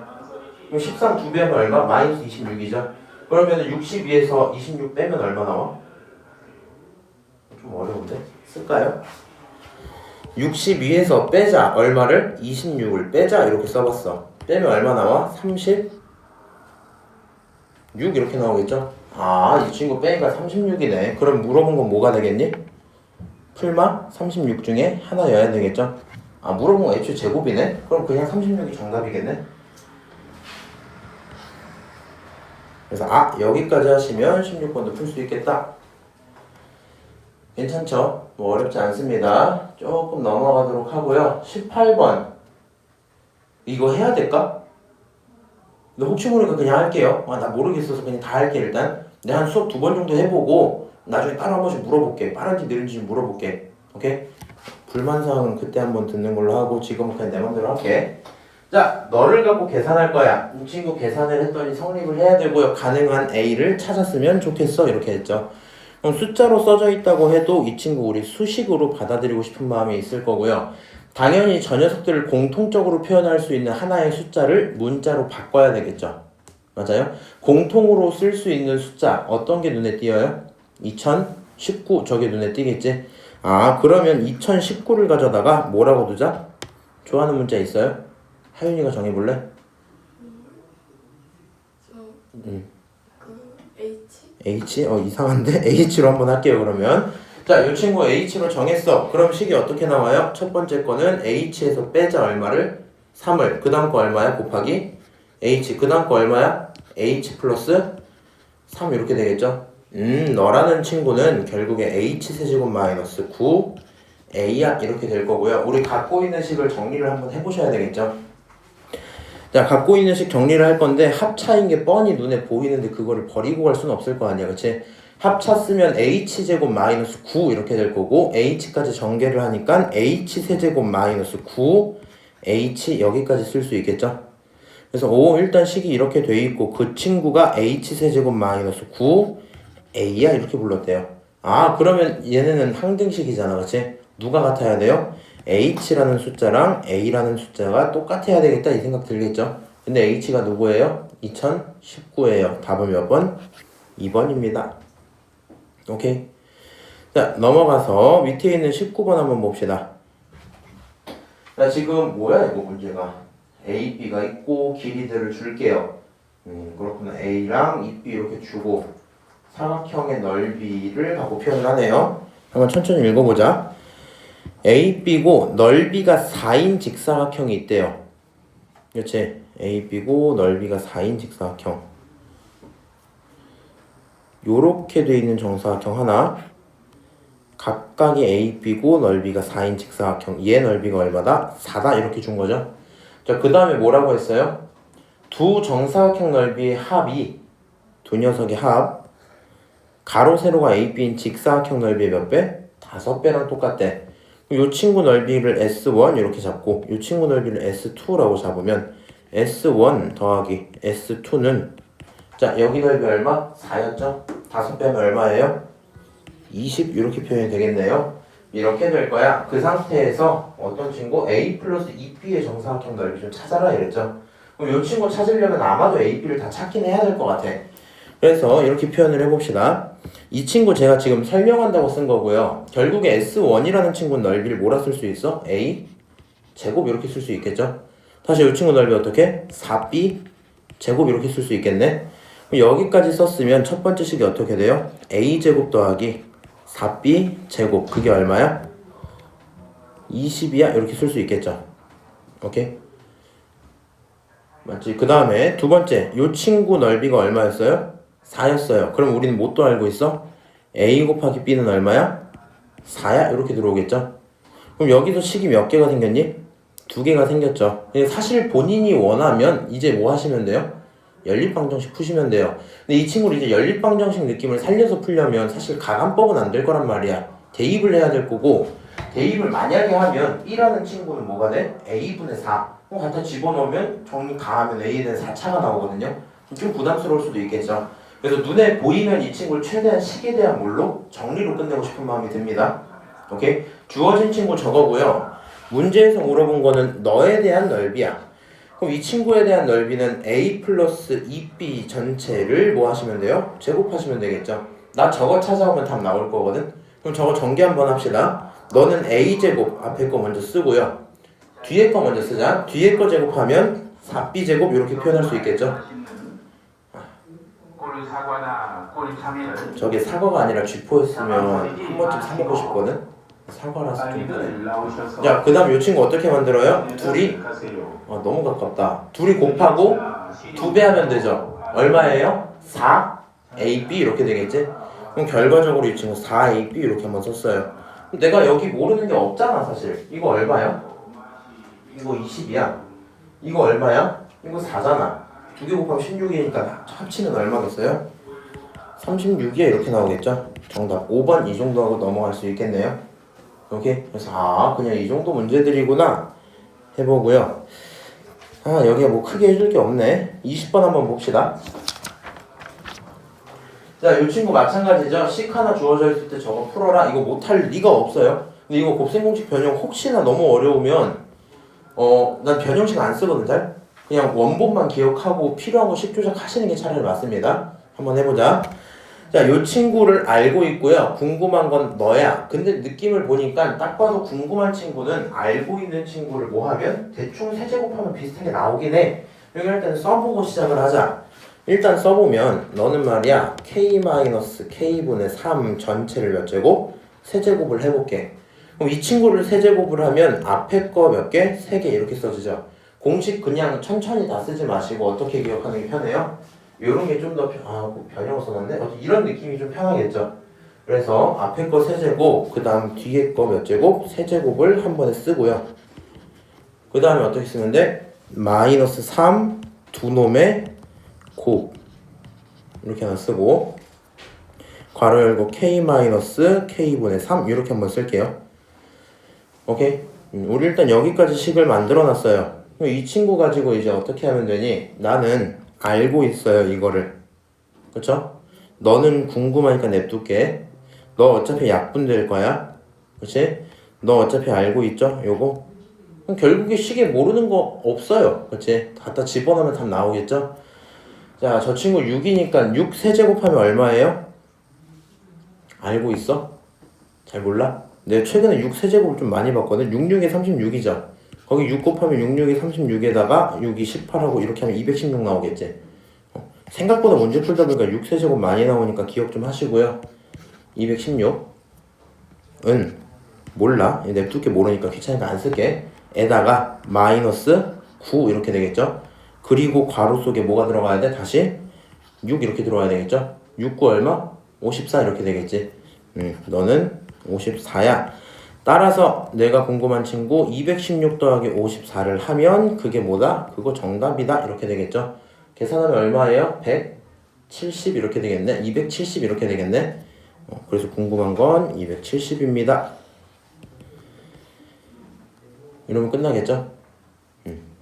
그럼 13 2배 하면 얼마? 마이너스 26이죠? 그러면 62에서 26 빼면 얼마 나와? 좀 어려운데? 쓸까요? 62에서 빼자. 얼마를? 26을 빼자. 이렇게 써봤어. 빼면 얼마 나와? 36 이렇게 나오겠죠? 이 친구 빼니까 36이네. 그럼 물어본 건 뭐가 되겠니? 풀마 36 중에 하나여야 되겠죠? 물어본 건 애초에 제곱이네? 그럼 그냥 36이 정답이겠네? 그래서 여기까지 하시면 16번도 풀 수 있겠다. 괜찮죠? 뭐 어렵지 않습니다. 조금 넘어가도록 하고요. 18번 이거 해야 될까? 근데 혹시 모르니까 그냥 할게요. 나 모르겠어서 그냥 다 할게. 일단 내가 한 수업 2번 정도 해보고 나중에 따로 한 번씩 물어볼게. 빠른지 느린지 좀 물어볼게. 오케이? 불만사항은 그때 한번 듣는 걸로 하고 지금은 그냥 내 맘대로 할게. 자, 너를 갖고 계산할 거야. 이 친구 계산을 했더니 성립을 해야 되고요. 가능한 A를 찾았으면 좋겠어. 이렇게 했죠. 그럼 숫자로 써져 있다고 해도 이 친구 우리 수식으로 받아들이고 싶은 마음이 있을 거고요. 당연히 저 녀석들을 공통적으로 표현할 수 있는 하나의 숫자를 문자로 바꿔야 되겠죠. 맞아요? 공통으로 쓸 수 있는 숫자 어떤 게 눈에 띄어요? 2019 저게 눈에 띄겠지? 아 그러면 2019를 가져다가 뭐라고 두자? 좋아하는 문자 있어요? 하윤이가 정해볼래? 그 H? H? 이상한데? H로 한번 할게요 그러면. 자, 이 친구 H로 정했어. 그럼 식이 어떻게 나와요? 첫 번째 거는 H에서 빼자 얼마를? 3을. 그 다음 거 얼마야? 곱하기 H. 그 다음 거 얼마야? H 플러스 3 이렇게 되겠죠? 너라는 친구는 결국에 H 세제곱 마이너스 9 A야 이렇게 될 거고요. 우리 갖고 있는 식을 정리를 한번 해보셔야 되겠죠? 자, 갖고 있는 식 정리를 할 건데 합차인 게 뻔히 눈에 보이는데 그거를 버리고 갈 수는 없을 거 아니야, 그치? 합차 쓰면 h제곱 마이너스 9 이렇게 될 거고 h까지 전개를 하니까 h 세제곱 마이너스 9 h 여기까지 쓸 수 있겠죠? 그래서 일단 식이 이렇게 돼 있고 그 친구가 h 세제곱 마이너스 9 a야 이렇게 불렀대요. 아 그러면 얘네는 항등식이잖아, 그치? 누가 같아야 돼요? h라는 숫자랑 a라는 숫자가 똑같아야 되겠다 이 생각 들겠죠? 근데 h가 누구예요? 2019예요. 답은 몇 번? 2번입니다. 오케이. 자 넘어가서 밑에 있는 19번 한번 봅시다. 자 지금 뭐야 이거 문제가 A, B가 있고 길이들을 줄게요. 그렇구나. A랑 2B 이렇게 주고 사각형의 넓이를 갖고 표현을 하네요. 한번 천천히 읽어보자. A, B고 넓이가 4인 직사각형이 있대요. 그렇지? A, B고 넓이가 4인 직사각형. 요렇게 돼 있는 정사각형 하나, 각각이 A, B고 넓이가 4인 직사각형, 얘 넓이가 얼마다? 4다 이렇게 준 거죠. 자, 그 다음에 뭐라고 했어요? 두 정사각형 넓이의 합이, 두 녀석의 합, 가로 세로가 A, B인 직사각형 넓이의 몇 배? 5배랑 똑같대. 이 친구 넓이를 S1 이렇게 잡고 이 친구 넓이를 S2라고 잡으면 S1 더하기 S2는 자 여기 넓이 얼마? 4였죠? 5 빼면 얼마예요? 20 이렇게 표현이 되겠네요. 이렇게 될 거야. 그 상태에서 어떤 친구? A 플러스 2B의 정사각형 넓이 좀 찾아라 이랬죠. 그럼 이 친구 찾으려면 아마도 A, B를 다 찾긴 해야 될 것 같아. 그래서 이렇게 표현을 해봅시다. 이 친구 제가 지금 설명한다고 쓴 거고요. 결국에 S1이라는 친구는 넓이를 뭐라 쓸 수 있어? A 제곱 이렇게 쓸 수 있겠죠? 다시 이 친구 넓이 어떻게? 4B 제곱 이렇게 쓸 수 있겠네? 여기까지 썼으면 첫 번째 식이 어떻게 돼요? A 제곱 더하기 4B 제곱 그게 얼마야? 20이야? 이렇게 쓸 수 있겠죠? 오케이? 맞지? 그 다음에 두 번째 이 친구 넓이가 얼마였어요? 4였어요. 그럼 우리는 뭐 또 알고 있어? A 곱하기 B는 얼마야? 4야? 이렇게 들어오겠죠? 그럼 여기서 식이 몇 개가 생겼니? 2개가 생겼죠. 사실 본인이 원하면 이제 뭐 하시면 돼요? 연립방정식 푸시면 돼요. 근데 이 친구를 이제 연립방정식 느낌을 살려서 풀려면 사실 가감법은 안 될 거란 말이야. 대입을 해야 될 거고 대입을 만약에 하면 B라는 친구는 뭐가 돼? A분의 4 갖다 집어넣으면 정리 가하면 A에 대한 4차가 나오거든요. 좀 부담스러울 수도 있겠죠. 그래서 눈에 보이면 이 친구를 최대한 식에 대한 뭘로? 정리로 끝내고 싶은 마음이 듭니다. 오케이? 주어진 친구 저거고요. 문제에서 물어본 거는 너에 대한 넓이야. 그럼 이 친구에 대한 넓이는 A 플러스 2B 전체를 뭐 하시면 돼요? 제곱하시면 되겠죠. 나 저거 찾아오면 답 나올 거거든. 그럼 저거 전개 한번 합시다. 너는 A 제곱 앞에 거 먼저 쓰고요. 뒤에 거 먼저 쓰자. 뒤에 거 제곱하면 4B 제곱 이렇게 표현할 수 있겠죠. 저게 사과가 아니라 쥐포였으면 한 번쯤 사 먹고 싶거든. 사과라서 좀 그래. 자, 그 다음 이 친구 어떻게 만들어요? 둘이 너무 가깝다. 둘이 곱하고 2배 하면 되죠. 얼마예요? 4AB 이렇게 되겠지? 그럼 결과적으로 이 친구 4AB 이렇게 한번 썼어요. 내가 여기 모르는 게 없잖아 사실. 이거 얼마야? 이거 20이야. 이거 얼마야? 이거 4잖아. 2개 곱하면 16이니까 합치면 얼마겠어요? 36이야 이렇게 나오겠죠? 정답 5번 이 정도 하고 넘어갈 수 있겠네요. 오케이? 그래서 그냥 이 정도 문제들이구나 해보고요. 여기가 뭐 크게 해줄 게 없네. 20번 한번 봅시다. 자, 이 친구 마찬가지죠. 식 하나 주어져 있을 때 저거 풀어라. 이거 못할 리가 없어요. 근데 이거 곱셈 공식 변형 혹시나 너무 어려우면 난 변형식 안 쓰거든 잘. 그냥 원본만 기억하고 필요한 거 식 조작하시는 게 차라리 맞습니다. 한번 해보자. 자, 요 친구를 알고 있고요. 궁금한 건 너야. 근데 느낌을 보니까 딱 봐도 궁금한 친구는 알고 있는 친구를 뭐 하면 대충 세제곱하면 비슷하게 나오긴 해. 여기 할 때는 써보고 시작을 하자. 일단 써보면 너는 말이야 k-k분의 3 전체를 몇 제곱? 세제곱을 해볼게. 그럼 이 친구를 세제곱을 하면 앞에 거 몇 개? 3개 이렇게 써지죠. 공식 그냥 천천히 다 쓰지 마시고 어떻게 기억하는 게 편해요? 요런 게 좀 더 변형을 써놨네? 이런 느낌이 좀 편하겠죠? 그래서 앞에 거 세제곱, 그 다음 뒤에 거 몇 제곱? 세제곱을 한 번에 쓰고요. 그 다음에 어떻게 쓰면 돼? 마이너스 3 두 놈의 곱 이렇게 하나 쓰고 괄호 열고 k-k분의 3 이렇게 한번 쓸게요. 오케이? 우리 일단 여기까지 식을 만들어 놨어요. 이 친구 가지고 이제 어떻게 하면 되니? 나는 알고 있어요 이거를. 그쵸? 너는 궁금하니까 냅둘게. 너 어차피 약분될 거야. 그치? 너 어차피 알고 있죠? 요거? 그럼 결국에 식에 모르는 거 없어요. 그치? 갖다 집어넣으면 답 나오겠죠? 자, 저 친구 6이니까 6 세제곱하면 얼마예요? 알고 있어? 잘 몰라? 내가 최근에 6 세제곱을 좀 많이 봤거든. 6, 6에 36이죠. 거기 6 곱하면 6, 6에 36에다가 6이 18하고 이렇게 하면 216 나오겠지. 생각보다 문제 풀다 보니까 6 세제곱 많이 나오니까 기억 좀 하시고요. 216은 몰라. 냅둘게 모르니까 귀찮으니까 안 쓸게. 에다가 마이너스 9 이렇게 되겠죠. 그리고 괄호 속에 뭐가 들어가야 돼? 다시 6 이렇게 들어가야 되겠죠. 6, 9 얼마? 54 이렇게 되겠지. 너는 54야. 따라서 내가 궁금한 친구 216 더하기 54를 하면 그게 뭐다? 그거 정답이다. 이렇게 되겠죠. 계산하면 얼마예요? 170 이렇게 되겠네. 270 이렇게 되겠네. 그래서 궁금한 건 270입니다. 이러면 끝나겠죠?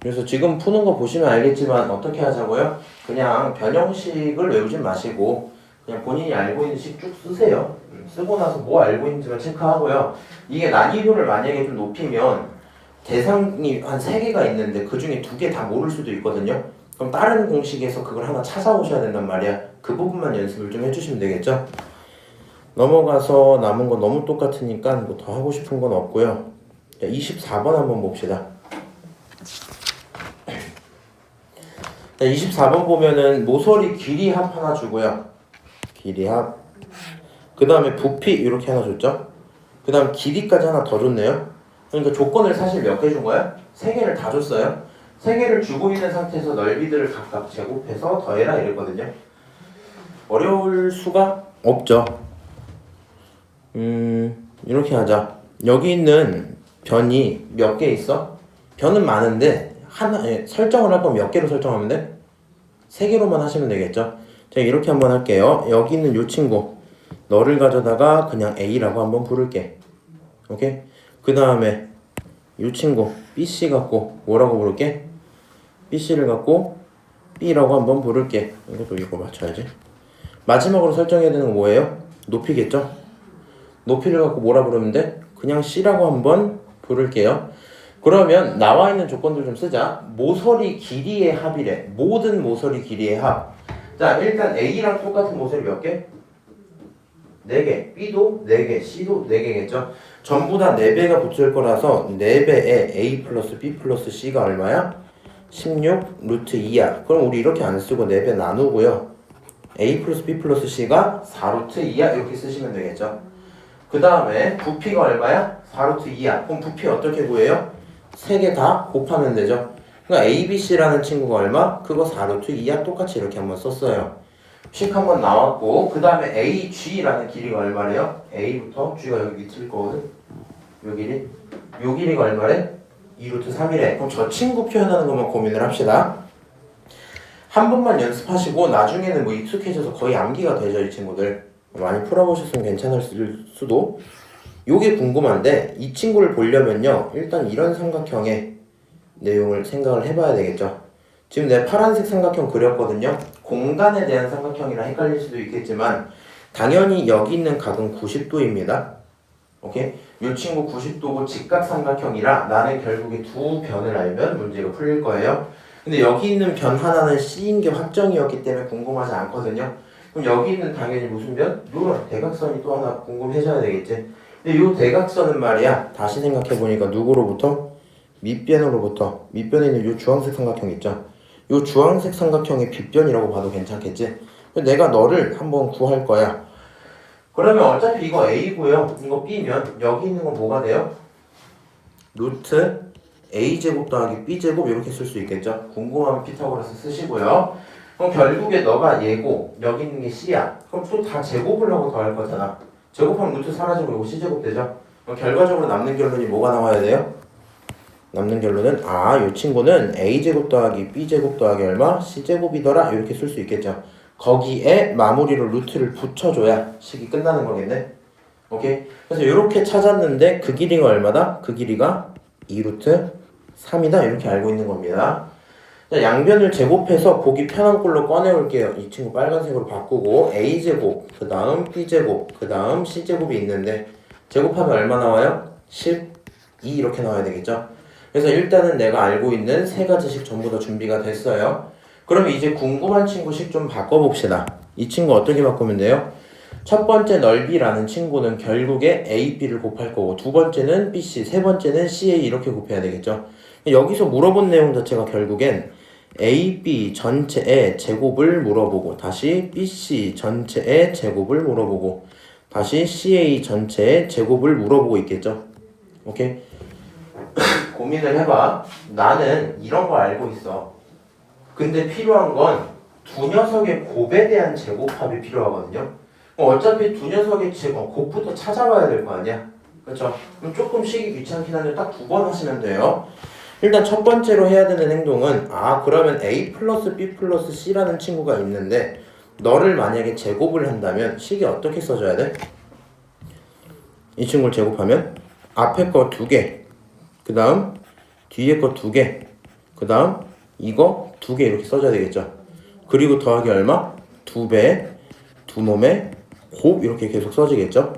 그래서 지금 푸는 거 보시면 알겠지만 어떻게 하자고요? 그냥 변형식을 외우지 마시고 그냥 본인이 알고 있는 식 쭉 쓰세요. 쓰고 나서 뭐 알고 있는지만 체크하고요. 이게 난이도를 만약에 좀 높이면 대상이 한 3개가 있는데 그 중에 2개 다 모를 수도 있거든요. 그럼 다른 공식에서 그걸 하나 찾아오셔야 된단 말이야. 그 부분만 연습을 좀 해주시면 되겠죠? 넘어가서 남은 거 너무 똑같으니까 뭐 더 하고 싶은 건 없고요. 24번 한번 봅시다. 24번 보면은 모서리 길이 합 하나 주고요. 길이 합. 그 다음에 부피 이렇게 하나 줬죠. 그 다음 길이까지 하나 더 줬네요. 그러니까 조건을 사실 몇 개 준 거야? 3개를 다 줬어요. 3개를 주고 있는 상태에서 넓이들을 각각 제곱해서 더해라 이랬거든요. 어려울 수가 없죠. 이렇게 하자. 여기 있는 변이 몇 개 있어? 변은 많은데 하나 설정을 할 거면 몇 개로 설정하면 돼? 3개로만 하시면 되겠죠. 자, 이렇게 한번 할게요. 여기 있는 요 친구 너를 가져다가 그냥 A라고 한번 부를게. 오케이? 그 다음에 요 친구 BC 갖고 뭐라고 부를게? BC를 갖고 B라고 한번 부를게. 이것도 이거 맞춰야지. 마지막으로 설정해야 되는 건 뭐예요? 높이겠죠? 높이를 갖고 뭐라 부르면 돼? 그냥 C라고 한번 부를게요. 그러면 나와 있는 조건들 좀 쓰자. 모서리 길이의 합이래. 모든 모서리 길이의 합. 자, 일단 A랑 똑같은 모서리 몇 개? 4개. B도 4개. C도 4개겠죠? 전부 다 4배가 붙을 거라서 4배에 A 플러스 B 플러스 C가 얼마야? 16 루트 2야. 그럼 우리 이렇게 안 쓰고 4배 나누고요. A 플러스 B 플러스 C가 4 루트 2야. 이렇게 쓰시면 되겠죠? 그 다음에 부피가 얼마야? 4 루트 2야. 그럼 부피 어떻게 구해요? 3개 다 곱하면 되죠. 그러니까 ABC라는 친구가 얼마? 그거 4 루트 2야. 똑같이 이렇게 한번 썼어요. 식 한번 나왔고 그 다음에 AG라는 길이가 얼마래요? A부터 G가 여기 밑일 거거든. 요 길이. 요 길이가 얼마래? 2 루트 3이래. 그럼 저 친구 표현하는 것만 고민을 합시다. 한 번만 연습하시고 나중에는 뭐 익숙해져서 거의 암기가 되죠. 이 친구들. 많이 풀어보셨으면 괜찮을 수도. 요게 궁금한데 이 친구를 보려면요 일단 이런 삼각형의 내용을 생각을 해봐야 되겠죠. 지금 내가 파란색 삼각형 그렸거든요. 공간에 대한 삼각형이라 헷갈릴 수도 있겠지만 당연히 여기 있는 각은 90도입니다. 오케이? 이 친구 90도고 직각삼각형이라 나는 결국에 두 변을 알면 문제가 풀릴 거예요. 근데 여기 있는 변 하나는 C인 게 확정이었기 때문에 궁금하지 않거든요. 그럼 여기 있는 당연히 무슨 변? 요 대각선이 또 하나 궁금해져야 되겠지. 근데 요 대각선은 말이야, 다시 생각해보니까 누구로부터? 밑변으로부터. 밑변에 있는 요 주황색 삼각형 있죠? 요 주황색 삼각형의 빗변이라고 봐도 괜찮겠지? 내가 너를 한번 구할 거야. 그러면 어차피 이거 A고요. 이거 B면 여기 있는 건 뭐가 돼요? 루트 A제곱 더하기 B제곱 이렇게 쓸 수 있겠죠? 궁금하면 피타고라스 쓰시고요. 그럼 결국에 너가 얘고 여기 있는 게 C야. 그럼 또 다 제곱을 하고 더할 거잖아. 제곱하면 루트 사라지고 이거 C제곱 되죠? 그럼 결과적으로 남는 결론이 뭐가 나와야 돼요? 남는 결론은 이 친구는 A제곱 더하기 B제곱 더하기 얼마? C제곱이더라 이렇게 쓸 수 있겠죠. 거기에 마무리로 루트를 붙여줘야 식이 끝나는 거겠네. 오케이? 그래서 이렇게 찾았는데 그 길이가 얼마다? 그 길이가 2루트 3이다 이렇게 알고 있는 겁니다. 자, 양변을 제곱해서 보기 편한 걸로 꺼내올게요. 이 친구 빨간색으로 바꾸고 A제곱, 그 다음 B제곱, 그 다음 C제곱이 있는데 제곱하면 얼마 나와요? 12 이렇게 나와야 되겠죠. 그래서 일단은 내가 알고 있는 세 가지식 전부 다 준비가 됐어요. 그럼 이제 궁금한 친구식 좀 바꿔봅시다. 이 친구 어떻게 바꾸면 돼요? 첫 번째 넓이라는 친구는 결국에 A, B를 곱할 거고 두 번째는 B, C, 세 번째는 C, A 이렇게 곱해야 되겠죠. 여기서 물어본 내용 자체가 결국엔 A, B 전체의 제곱을 물어보고 다시 B, C 전체의 제곱을 물어보고 다시 C, A 전체의 제곱을 물어보고 있겠죠. 오케이? 고민을 해봐. 나는 이런 거 알고 있어. 근데 필요한 건 두 녀석의 곱에 대한 제곱합이 필요하거든요. 어차피 두 녀석의 곱부터 찾아봐야 될 거 아니야. 그렇죠? 그럼 조금 쉬기 귀찮긴 한데 딱 두 번 하시면 돼요. 일단 첫 번째로 해야 되는 행동은 그러면 A 플러스 B 플러스 C라는 친구가 있는데 너를 만약에 제곱을 한다면 식이 어떻게 써줘야 돼? 이 친구를 제곱하면 앞에 거 2개, 그 다음 뒤에 거 2개, 그 다음 이거 2개 이렇게 써줘야 되겠죠. 그리고 더하기 얼마? 2배, 두 놈의 곱 이렇게 계속 써지겠죠.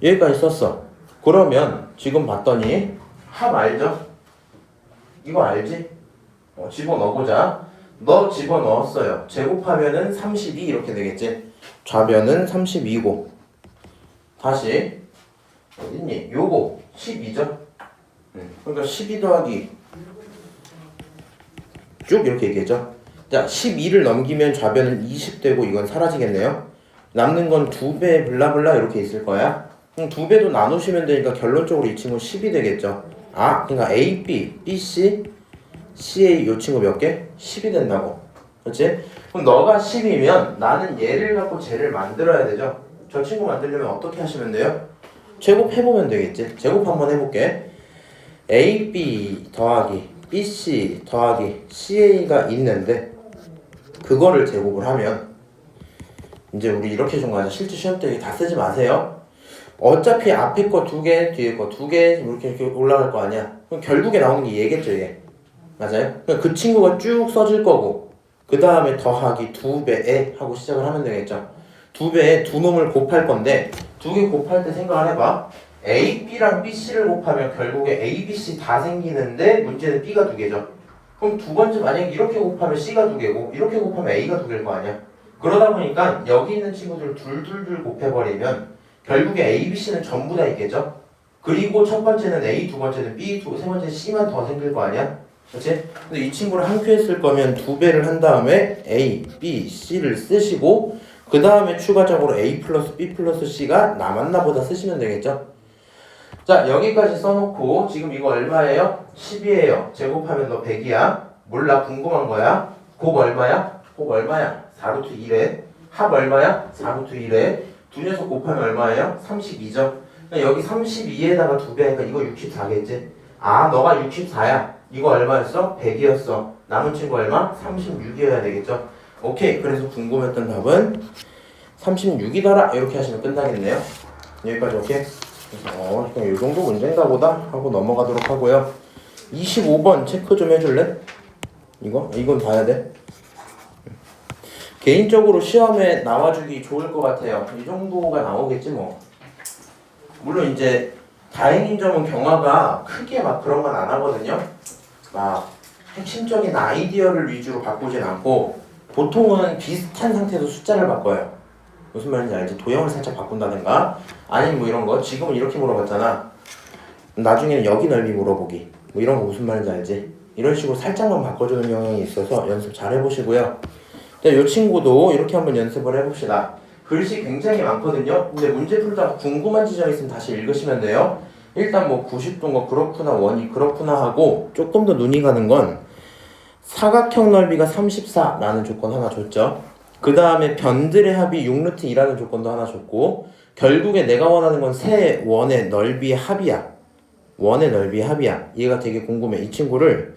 여기까지 썼어. 그러면 지금 봤더니 합 알죠? 이거 알지? 집어넣어보자. 너 집어넣었어요. 제곱하면은 32 이렇게 되겠지. 좌변은 32고 다시 어딨니? 요거 12죠? 그러니까 12 더하기 쭉 이렇게 얘기했죠. 자, 12를 넘기면 좌변은 20 되고 이건 사라지겠네요. 남는 건 2배 블라블라 이렇게 있을 거야. 그럼 2배도 나누시면 되니까 결론적으로 이 친구는 10이 되겠죠. 그러니까 A, B, B, C, C, A 요 친구 몇 개? 10이 된다고. 그렇지? 그럼 너가 10이면 나는 얘를 갖고 쟤를 만들어야 되죠. 저 친구 만들려면 어떻게 하시면 돼요? 제곱해보면 되겠지. 제곱 한번 해볼게. A, B 더하기 B, C 더하기 C, A가 있는데 그거를 제곱을 하면 이제 우리 이렇게 좀 가자. 실제 시험 때 다 쓰지 마세요. 어차피 앞에 거 2개, 뒤에 거 2개 이렇게 올라갈 거 아니야. 그럼 결국에 나오는 게 얘겠죠, 얘. 맞아요? 그 친구가 쭉 써질 거고 그 다음에 더하기 2배에 하고 시작을 하면 되겠죠. 2배에 두 놈을 곱할 건데 2개 곱할 때 생각을 해봐. A, B랑 B, C를 곱하면 결국에 A, B, C 다 생기는데 문제는 B가 2개죠. 그럼 두 번째 만약에 이렇게 곱하면 C가 2개고 이렇게 곱하면 A가 2개일 거 아니야. 그러다 보니까 여기 있는 친구들을 둘둘둘 곱해버리면 결국에 A, B, C는 전부 다 있겠죠. 그리고 첫 번째는 A, 두 번째는 B, 세 번째는 C만 더 생길 거 아니야. 그렇지? 근데 이 친구를 함수했을 거면 2배를 한 다음에 A, B, C를 쓰시고 그 다음에 추가적으로 A 플러스 B 플러스 C가 남았나 보다 쓰시면 되겠죠. 자, 여기까지 써놓고 지금 이거 얼마예요? 10이에요. 제곱하면 너 100이야. 몰라, 궁금한 거야. 곱 얼마야? 곱 얼마야? 4루트 1에. 합 얼마야? 4루트 1에. 두 녀석 곱하면 얼마예요? 32죠. 여기 32에다가 2배 하니까 이거 64겠지? 너가 64야. 이거 얼마였어? 100이었어. 남은 친구 얼마? 36이어야 되겠죠? 오케이. 그래서 궁금했던 답은 36이더라. 이렇게 하시면 끝나겠네요. 여기까지 오케이? 그래서 그냥 이 정도 문제인가 보다 하고 넘어가도록 하고요. 25번 체크 좀 해줄래? 이건 봐야 돼. 개인적으로 시험에 나와주기 좋을 것 같아요. 이 정도가 나오겠지 뭐. 물론 이제 다행인 점은 경화가 크게 막 그런 건 안 하거든요. 막 핵심적인 아이디어를 위주로 바꾸진 않고 보통은 비슷한 상태에서 숫자를 바꿔요. 무슨 말인지 알지? 도형을 살짝 바꾼다든가 아니면 뭐 이런 거 지금은 이렇게 물어봤잖아. 나중에는 여기 넓이 물어보기 뭐 이런 거 무슨 말인지 알지? 이런 식으로 살짝만 바꿔주는 경향이 있어서 연습 잘 해보시고요. 이 친구도 이렇게 한번 연습을 해봅시다. 글씨 굉장히 많거든요. 근데 문제 풀다가 궁금한 지점이 있으면 다시 읽으시면 돼요. 일단 뭐 90도인 거 그렇구나, 원이 그렇구나 하고 조금 더 눈이 가는 건 사각형 넓이가 34라는 조건 하나 줬죠. 그 다음에 변들의 합이 6루트 2라는 조건도 하나 줬고 결국에 내가 원하는 건 세 원의 넓이의 합이야. 원의 넓이의 합이야. 얘가 되게 궁금해. 이 친구를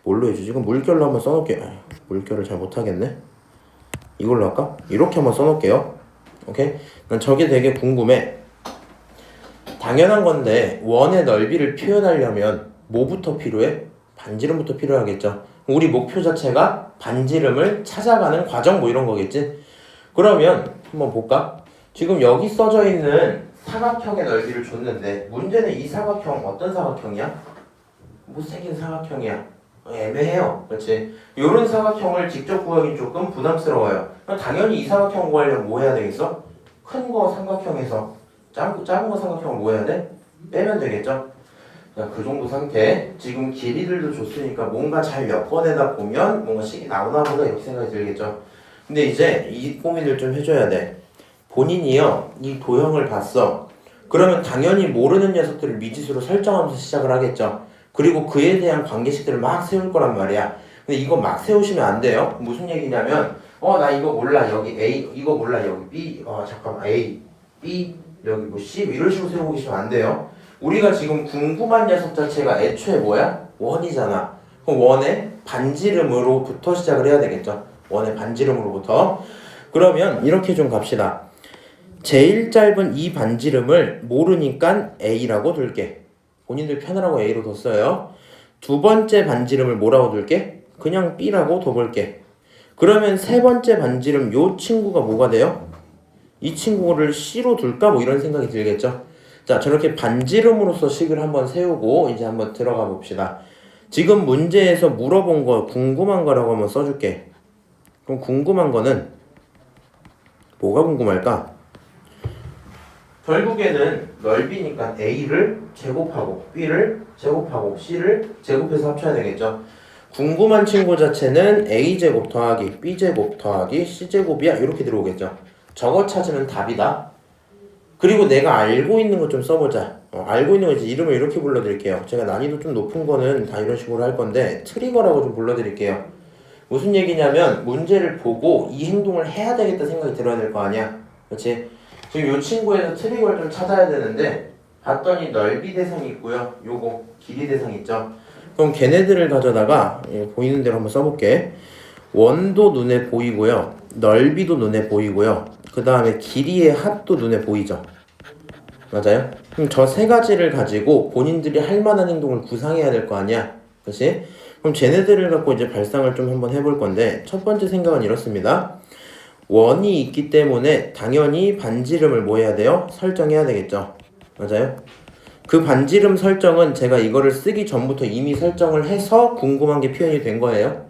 뭘로 해주지? 그럼 물결로 한번 써놓을게요. 물결을 잘 못하겠네. 이걸로 할까? 이렇게 한번 써놓을게요. 오케이? 난 저게 되게 궁금해. 당연한 건데 원의 넓이를 표현하려면 뭐부터 필요해? 반지름부터 필요하겠죠. 우리 목표 자체가 반지름을 찾아가는 과정 뭐 이런 거겠지? 그러면 한번 볼까? 지금 여기 써져 있는 사각형의 넓이를 줬는데 문제는 이 사각형 어떤 사각형이야? 못생긴 사각형이야. 애매해요. 그렇지? 요런 사각형을 직접 구하기 조금 부담스러워요. 그럼 당연히 이 사각형 구하려면 뭐 해야 되겠어? 큰 거 삼각형에서 작은 거 삼각형을 뭐 해야 돼? 빼면 되겠죠? 자, 그 정도 상태. 지금 길이들도 줬으니까 뭔가 잘 엮어내다 보면 뭔가 식이 나오나 보다 이렇게 생각이 들겠죠. 근데 이제 이 고민을 좀 해줘야 돼. 본인이요, 이 도형을 봤어. 그러면 당연히 모르는 녀석들을 미지수로 설정하면서 시작을 하겠죠. 그리고 그에 대한 관계식들을 막 세울 거란 말이야. 근데 이거 막 세우시면 안 돼요. 무슨 얘기냐면 나 이거 몰라. 여기 A, 이거 몰라. 여기 B, 잠깐만 A, B, 여기 뭐 C 이런 식으로 세우고 계시면 안 돼요. 우리가 지금 궁금한 녀석 자체가 애초에 뭐야? 원이잖아. 그럼 원의 반지름으로부터 시작을 해야 되겠죠. 원의 반지름으로부터. 그러면 이렇게 좀 갑시다. 제일 짧은 이 반지름을 모르니까 A라고 둘게. 본인들 편하라고 A로 뒀어요. 두 번째 반지름을 뭐라고 둘게? 그냥 B라고 둬볼게. 그러면 세 번째 반지름 요 친구가 뭐가 돼요? 이 친구를 C로 둘까? 뭐 이런 생각이 들겠죠. 자, 저렇게 반지름으로서 식을 한번 세우고 이제 한번 들어가 봅시다. 지금 문제에서 물어본 거 궁금한 거라고 한번 써줄게. 그럼 궁금한 거는 뭐가 궁금할까? 결국에는 넓이니까 A를 제곱하고 B를 제곱하고 C를 제곱해서 합쳐야 되겠죠. 궁금한 친구 자체는 A제곱 더하기 B제곱 더하기 C제곱이야 이렇게 들어오겠죠. 저거 찾으면 답이다. 그리고 내가 알고 있는 거 좀 써보자. 알고 있는 거 이제 이름을 이렇게 불러드릴게요. 제가 난이도 좀 높은 거는 다 이런 식으로 할 건데 트리거라고 좀 불러드릴게요. 무슨 얘기냐면 문제를 보고 이 행동을 해야 되겠다 생각이 들어야 될 거 아니야. 그렇지? 지금 이 친구에서 트리거를 좀 찾아야 되는데 봤더니 넓이 대상이 있고요. 요거 길이 대상 있죠. 그럼 걔네들을 가져다가 보이는 대로 한번 써볼게. 원도 눈에 보이고요. 넓이도 눈에 보이고요. 그 다음에 길이의 합도 눈에 보이죠. 맞아요? 그럼 저 세 가지를 가지고 본인들이 할 만한 행동을 구상해야 될 거 아니야. 그치? 그럼 쟤네들을 갖고 이제 발상을 좀 한번 해볼 건데 첫 번째 생각은 이렇습니다. 원이 있기 때문에 당연히 반지름을 뭐 해야 돼요? 설정해야 되겠죠. 맞아요? 그 반지름 설정은 제가 이거를 쓰기 전부터 이미 설정을 해서 궁금한 게 표현이 된 거예요.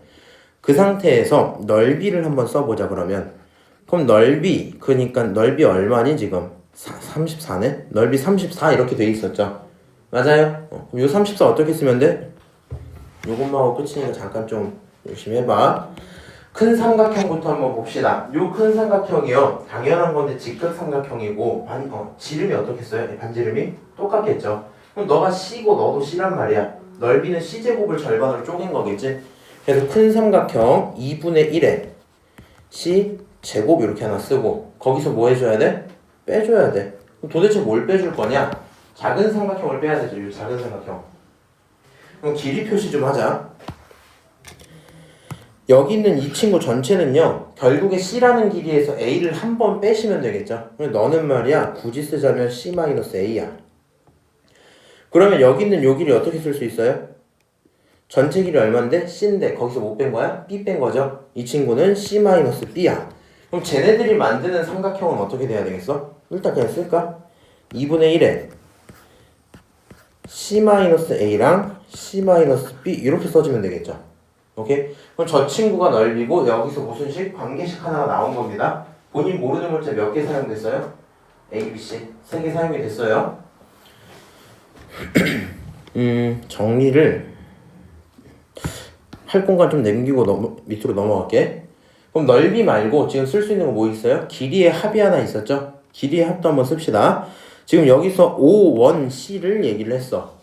그 상태에서 넓이를 한번 써보자 그러면. 그럼 넓이, 그러니까 넓이 얼마니 지금? 34네? 넓이 34 이렇게 돼 있었죠. 맞아요? 그럼 요 34 어떻게 쓰면 돼? 요것만 하고 끝이니까 잠깐 좀 열심히 해봐. 큰 삼각형부터 한번 봅시다. 요 큰 삼각형이요. 당연한 건데 직각 삼각형이고 지름이 어떻게 써요? 반지름이? 똑같겠죠. 그럼 너가 C고 너도 C란 말이야. 넓이는 C제곱을 절반으로 쪼갠 거겠지? 그래서 큰 삼각형 2분의 1에 C제곱 이렇게 하나 쓰고 거기서 뭐 해줘야 돼? 빼줘야 돼. 그럼 도대체 뭘 빼줄 거냐? 작은 삼각형을 빼야 되죠. 이 작은 삼각형. 그럼 길이 표시 좀 하자. 여기 있는 이 친구 전체는요. 결국에 C라는 길이에서 A를 한 번 빼시면 되겠죠. 너는 말이야 굳이 쓰자면 C-A야. 그러면 여기 있는 요 길이 어떻게 쓸 수 있어요? 전체 길이 얼만데? C인데 거기서 못 뺀 거야? B 뺀 거죠. 이 친구는 C-B야. 그럼 쟤네들이 만드는 삼각형은 어떻게 돼야 되겠어? 일단 그냥 쓸까? 2분의 1에 C-A랑 C-B 이렇게 써주면 되겠죠. 오케이? 그럼 저 친구가 넓이고 여기서 무슨 식? 관계식 하나가 나온 겁니다. 본인 모르는 문자 몇 개 사용됐어요? A, B, C 3개 사용이 됐어요. 정리를 할 공간 좀 남기고 밑으로 넘어갈게. 그럼 넓이 말고 지금 쓸 수 있는 거 뭐 있어요? 길이의 합이 하나 있었죠? 길이의 합도 한번 씁시다. 지금 여기서 5원C를 얘기를 했어.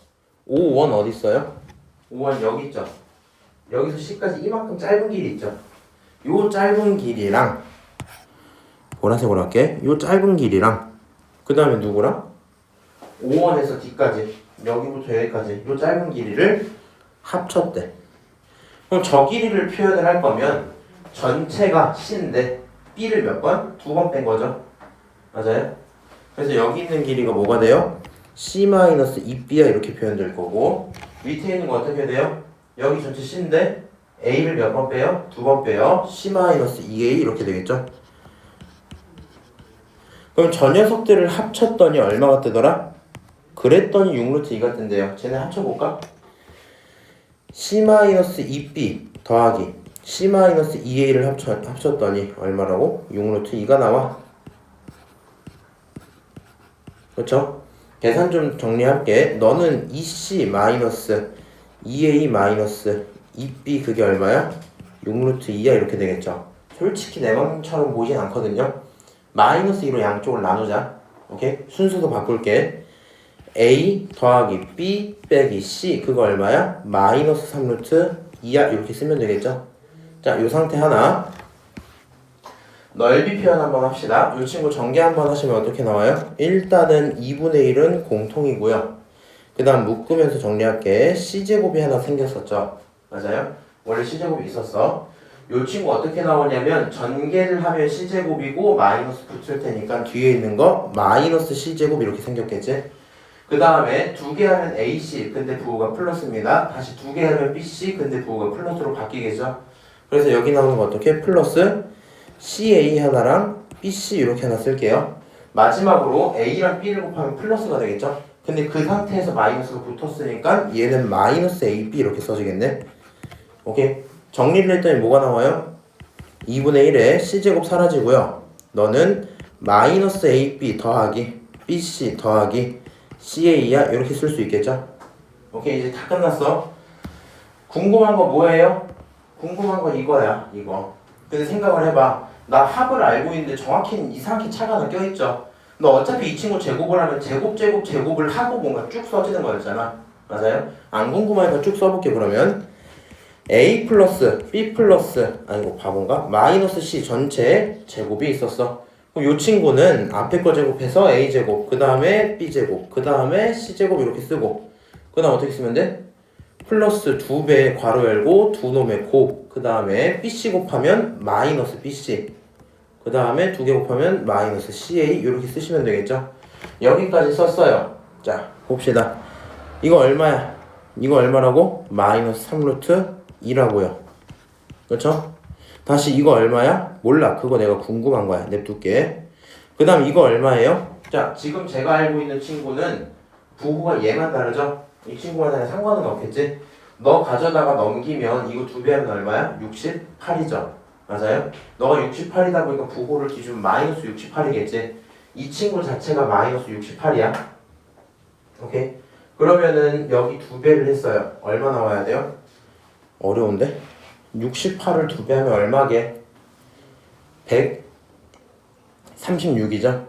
5원 어디 있어요? 5원 여기 있죠? 여기서 C까지 이만큼 짧은 길이 있죠? 요 짧은 길이랑 보라색으로 할게. 요 짧은 길이랑 그 다음에 누구랑? 5원에서 D까지 여기부터 여기까지 요 짧은 길이를 합쳤대. 그럼 저 길이를 표현을 할 거면 전체가 C인데 B를 몇 번? 2번 뺀 거죠. 맞아요? 그래서 여기 있는 길이가 뭐가 돼요? C-2B야 이렇게 표현될 거고 밑에 있는 거 어떻게 돼요? 여기 전체 C인데 A를 몇 번 빼요? 2번 빼요. C-2A 이렇게 되겠죠? 그럼 저 녀석들을 합쳤더니 얼마가 뜨더라? 그랬더니 6루트2가 뜬대요. 쟤네 합쳐볼까? C-2B 더하기 C-2A를 합쳤더니 얼마라고? 6루트2가 나와. 그렇죠? 계산 좀 정리할게. 너는 2C-2A-2B 그게 얼마야? 6루트2야 이렇게 되겠죠? 솔직히 내 맘처럼 보진 않거든요. 마이너스 2로 양쪽을 나누자. 오케이? 순서도 바꿀게. A 더하기 B 빼기 C 그거 얼마야? 마이너스 3루트2야 이렇게 쓰면 되겠죠? 자, 요 상태 하나. 넓이 표현 한번 합시다. 이 친구 전개 한번 하시면 어떻게 나와요? 일단은 2분의 1은 공통이고요. 그 다음 묶으면서 정리할게. C제곱이 하나 생겼었죠. 맞아요? 원래 C제곱이 있었어. 이 친구 어떻게 나오냐면 전개를 하면 C제곱이고 마이너스 붙을 테니까 뒤에 있는 거 마이너스 C제곱 이렇게 생겼겠지? 그 다음에 2개 하면 AC 근데 부호가 플러스입니다. 다시 2개 하면 BC 근데 부호가 플러스로 바뀌겠죠? 그래서 여기 나오는 거 어떻게? 플러스 CA 하나랑 BC 이렇게 하나 쓸게요. 마지막으로 A랑 B를 곱하면 플러스가 되겠죠? 근데 그 상태에서 마이너스가 붙었으니까 얘는 마이너스 AB 이렇게 써지겠네. 오케이? 정리를 했더니 뭐가 나와요? 2분의 1에 C제곱 사라지고요. 너는 마이너스 AB 더하기 BC 더하기 CA야 이렇게 쓸 수 있겠죠? 오케이, 이제 다 끝났어. 궁금한 거 뭐예요? 궁금한 건 이거야, 이거. 근데 생각을 해봐. 나 합을 알고 있는데 정확히는 이상하게 차가 하나 껴있죠. 너 어차피 이 친구 제곱을 하면 제곱을 하고 뭔가 쭉 써지는 거였잖아. 맞아요? 안 궁금하니까 쭉 써볼게. 그러면 A 플러스 B 플러스 아이고 바본가? 마이너스 C 전체 제곱이 있었어. 그럼 이 친구는 앞에 거 제곱해서 A제곱 그 다음에 B제곱 그 다음에 C제곱 이렇게 쓰고 그 다음 어떻게 쓰면 돼? 플러스 2배 괄호 열고 두 놈의 곱 그 다음에 BC 곱하면 마이너스 BC 그 다음에 2개 곱하면 마이너스 CA 이렇게 쓰시면 되겠죠? 여기까지 썼어요. 자 봅시다. 이거 얼마야? 이거 얼마라고? 마이너스 3루트 2라고요. 그렇죠? 다시 이거 얼마야? 몰라. 그거 내가 궁금한 거야. 냅둘게. 그 다음 이거 얼마예요? 자 지금 제가 알고 있는 친구는 부호가 얘만 다르죠? 이 친구가 다 상관은 없겠지? 너 가져다가 넘기면 이거 2배 하면 얼마야? 68이죠? 맞아요? 너가 68이다 보니까 부호를 기준 마이너스 68이겠지? 이 친구 자체가 마이너스 68이야. 오케이? 그러면은 여기 2배를 했어요. 얼마 나와야 돼요? 어려운데? 68을 2배 하면 얼마게? 136이죠?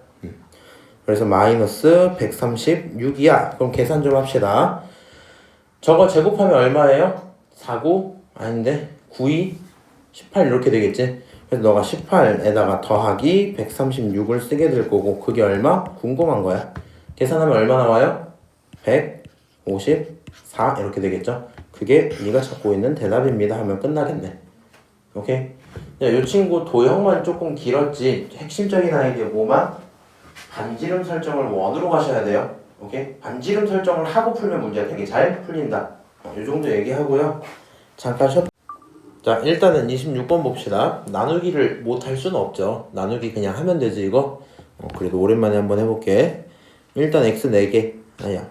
그래서 마이너스 136이야. 그럼 계산 좀 합시다. 저거 제곱하면 얼마예요? 49? 아닌데 92? 18 이렇게 되겠지? 그래서 너가 18에다가 더하기 136을 쓰게 될 거고 그게 얼마? 궁금한 거야. 계산하면 얼마 나와요? 154 이렇게 되겠죠? 그게 네가 찾고 있는 대답입니다 하면 끝나겠네. 오케이? 이 친구 도형만 조금 길었지 핵심적인 아이디어 뭐만? 반지름 설정을 원으로 가셔야 돼요. 오케이? 반지름 설정을 하고 풀면 문제가 되게 잘 풀린다. 이 정도 얘기하고요. 잠깐 쉬었다. 자 일단은 26번 봅시다. 나누기를 못할 수는 없죠. 나누기 그냥 하면 되지 이거. 그래도 오랜만에 한번 해볼게. 일단 x 4개 아니야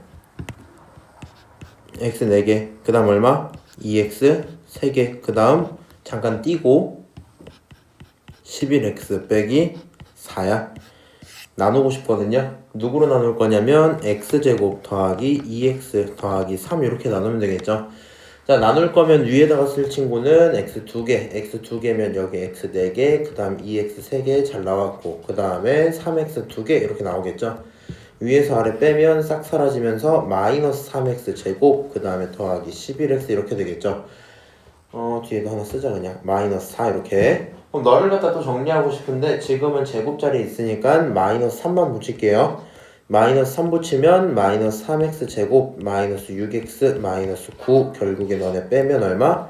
x 4개 그 다음 얼마? 2x 3개 그 다음 잠깐 띄고 11x 빼기 4야. 나누고 싶거든요. 누구로 나눌 거냐면 x제곱 더하기 2x 더하기 3 이렇게 나누면 되겠죠. 자, 나눌 거면 위에다가 쓸 친구는 x 2개, x 2개면 여기 x 4개, 그 다음 2x 3개 잘 나왔고, 그 다음에 3x 2개 이렇게 나오겠죠. 위에서 아래 빼면 싹 사라지면서 마이너스 3x 제곱, 그 다음에 더하기 11x 이렇게 되겠죠. 뒤에도 하나 쓰자 그냥. 마이너스 4 이렇게. 그럼 너를 갖다 또 정리하고 싶은데 지금은 제곱자리에 있으니까 마이너스 3만 붙일게요. 마이너스 3 붙이면 마이너스 3x 제곱 마이너스 6x 마이너스 9 결국에 너네 빼면 얼마?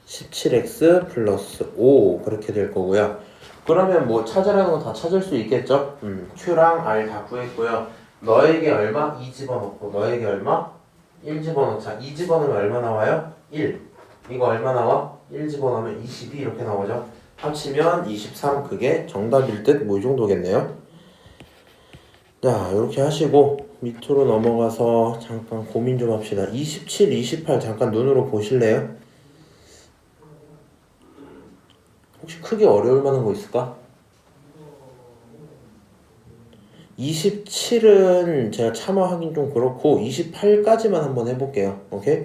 17x 플러스 5 그렇게 될 거고요. 그러면 뭐 찾으라는 거 다 찾을 수 있겠죠? Q랑 R 다 구했고요. 너에게 얼마? 2 집어넣고 너에게 얼마? 1 집어넣자. 2 집어넣으면 얼마 나와요? 1. 이거 얼마 나와? 1 집어넣으면 22 이렇게 나오죠. 합치면 23 그게 정답일 듯 뭐 이 정도겠네요. 자 이렇게 하시고 밑으로 넘어가서 잠깐 고민 좀 합시다. 27, 28 잠깐 눈으로 보실래요? 혹시 크게 어려울 만한 거 있을까? 27은 제가 참아하긴 좀 그렇고 28까지만 한번 해볼게요. 오케이?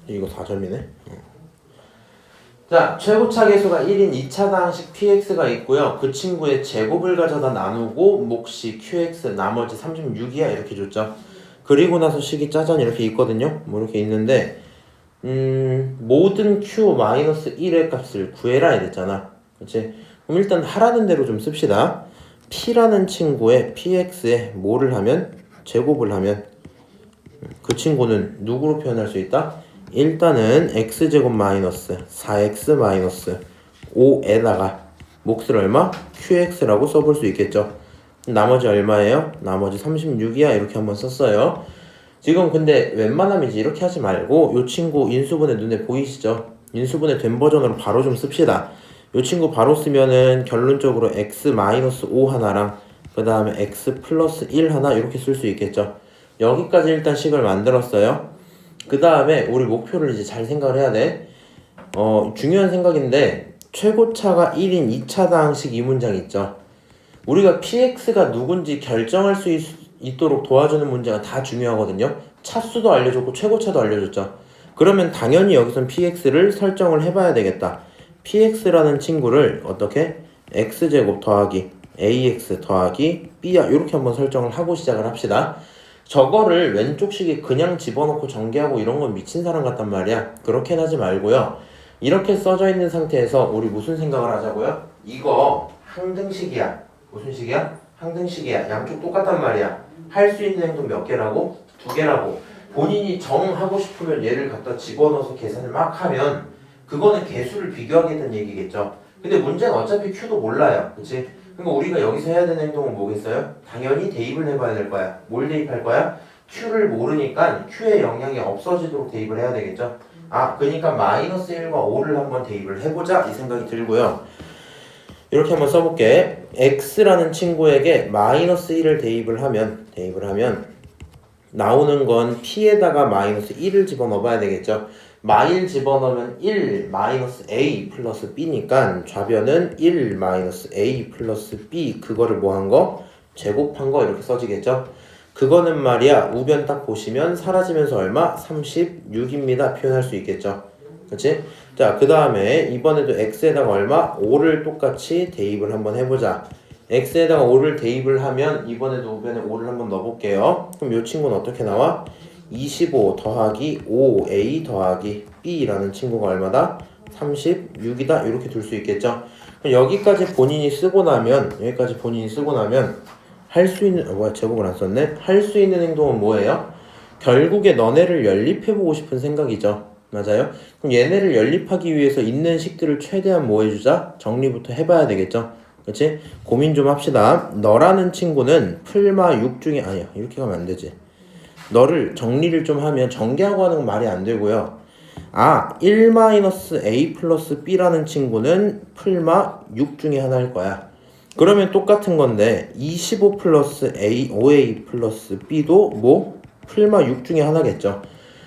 이거 4점이네. 자, 최고차 계수가 1인 2차당식 px가 있고요. 그 친구의 제곱을 가져다 나누고 몫이 qx 나머지 36이야 이렇게 줬죠. 그리고 나서 식이 짜잔 이렇게 있거든요. 뭐 이렇게 있는데 모든 q-1의 값을 구해라 이랬잖아. 그렇지? 그럼 일단 하라는 대로 좀 씁시다. p라는 친구의 px에 뭐를 하면? 제곱을 하면 그 친구는 누구로 표현할 수 있다? 일단은 x제곱 마이너스 4x 마이너스 5에다가 몫을 얼마? qx라고 써볼 수 있겠죠. 나머지 얼마예요? 나머지 36이야 이렇게 한번 썼어요. 지금 근데 웬만하면 이제 이렇게 하지 말고 요 친구 인수분해 눈에 보이시죠? 인수분해 된 버전으로 바로 좀 씁시다. 요 친구 바로 쓰면은 결론적으로 x 마이너스 5 하나랑 그 다음에 x 플러스 1 하나 이렇게 쓸 수 있겠죠. 여기까지 일단 식을 만들었어요. 그 다음에 우리 목표를 이제 잘 생각을 해야 돼. 중요한 생각인데 최고차가 1인 2차당식 이 문장 있죠. 우리가 px가 누군지 결정할 수 있도록 도와주는 문제가 다 중요하거든요. 차수도 알려줬고 최고차도 알려줬죠. 그러면 당연히 여기선 px를 설정을 해봐야 되겠다. px라는 친구를 어떻게? x제곱 더하기 ax 더하기 b야 이렇게 한번 설정을 하고 시작을 합시다. 저거를 왼쪽식에 그냥 집어넣고 전개하고 이런 건 미친 사람 같단 말이야. 그렇게는 하지 말고요. 이렇게 써져 있는 상태에서 우리 무슨 생각을 하자고요? 이거 항등식이야. 무슨 식이야? 항등식이야. 양쪽 똑같단 말이야. 할 수 있는 행동 몇 개라고? 2개라고. 본인이 정하고 싶으면 얘를 갖다 집어넣어서 계산을 막 하면 그거는 개수를 비교하겠다는 얘기겠죠. 근데 문제는 어차피 Q도 몰라요. 그치? 그러니까 우리가 여기서 해야 되는 행동은 뭐겠어요? 당연히 대입을 해봐야 될 거야. 뭘 대입할 거야? Q를 모르니까 Q의 영향이 없어지도록 대입을 해야 되겠죠. 그러니까 마이너스 1과 5를 한번 대입을 해보자 이 생각이 들고요. 이렇게 한번 써볼게. X라는 친구에게 마이너스 1을 대입을 하면 나오는 건 P에다가 마이너스 1을 집어넣어봐야 되겠죠. 마일 집어넣으면 1 마이너스 A 플러스 B니까 좌변은 1 마이너스 A 플러스 B 그거를 뭐 한 거? 제곱한 거 이렇게 써지겠죠. 그거는 말이야 우변 딱 보시면 사라지면서 얼마? 36입니다 표현할 수 있겠죠. 그치? 자, 그 다음에 이번에도 x에다가 얼마? 5를 똑같이 대입을 한번 해보자. x에다가 5를 대입을 하면 이번에도 우변에 5를 한번 넣어볼게요. 그럼 이 친구는 어떻게 나와? 25 더하기 5a 더하기 b라는 친구가 얼마다? 36이다 이렇게 둘 수 있겠죠. 그럼 여기까지 본인이 쓰고 나면 할 수 있는 제곱을 안 썼네. 할 수 있는 행동은 뭐예요? 결국에 너네를 연립해보고 싶은 생각이죠. 맞아요? 그럼 얘네를 연립하기 위해서 있는 식들을 최대한 뭐 해주자? 정리부터 해봐야 되겠죠. 그치? 고민 좀 합시다. 너라는 친구는 풀마 6 중에 아니야 이렇게 가면 안 되지. 너를 정리를 좀 하면 전개하고 하는 건 말이 안 되고요. 1-a 플러스 b라는 친구는 풀마 6 중에 하나일 거야. 그러면 똑같은 건데 25 플러스 A, 5A 플러스 B도 뭐? 풀마 6 중에 하나겠죠.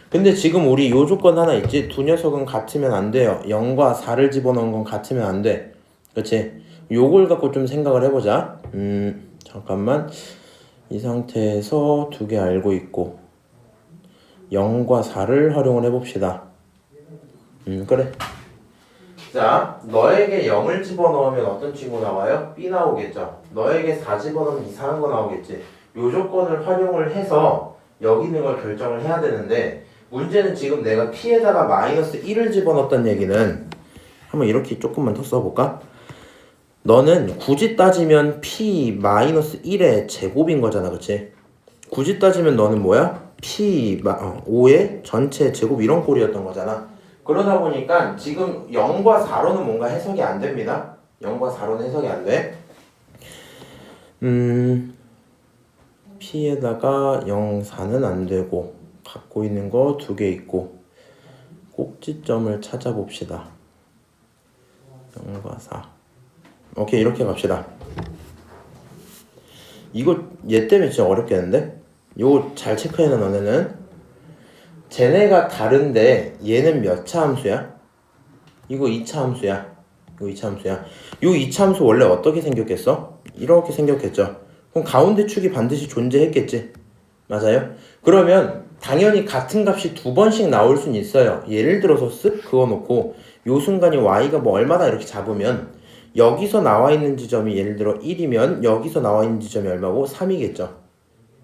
근데 지금 우리 요 조건 하나 있지? 두 녀석은 같으면 안 돼요. 0과 4를 집어넣은 건 같으면 안 돼. 그렇지? 요걸 갖고 좀 생각을 해보자. 잠깐만. 이 상태에서 두 개 알고 있고 0과 4를 활용을 해봅시다. 그래. 자, 너에게 0을 집어넣으면 어떤 친구 나와요? B 나오겠죠. 너에게 4 집어넣으면 이상한 거 나오겠지. 요 조건을 활용을 해서 여기 있는 걸 결정을 해야 되는데 문제는 지금 내가 P에다가 마이너스 1을 집어넣었던 얘기는 한번 이렇게 조금만 더 써볼까? 너는 굳이 따지면 P 마이너스 1의 제곱인 거잖아, 그치? 굳이 따지면 너는 뭐야? P 5의 전체 제곱 이런 꼴이었던 거잖아. 그러다 보니까 지금 0과 4로는 뭔가 해석이 안 됩니다. 0과 4로는 해석이 안 돼. P에다가 0, 4는 안 되고 갖고 있는 거 두 개 있고 꼭지점을 찾아봅시다. 0과 4. 오케이, 이렇게 갑시다. 이거 얘 때문에 진짜 어렵겠는데? 요거 잘 체크해놔. 너네는 쟤네가 다른데 얘는 몇 차 함수야? 이거 2차 함수야. 이거 2차 함수야. 요 2차 함수 원래 어떻게 생겼겠어? 이렇게 생겼겠죠. 그럼 가운데 축이 반드시 존재했겠지. 맞아요? 그러면 당연히 같은 값이 두 번씩 나올 수는 있어요. 예를 들어서 쓱 그어놓고 요 순간이 y가 뭐 얼마다 이렇게 잡으면 여기서 나와 있는 지점이 예를 들어 1이면 여기서 나와 있는 지점이 얼마고? 3이겠죠.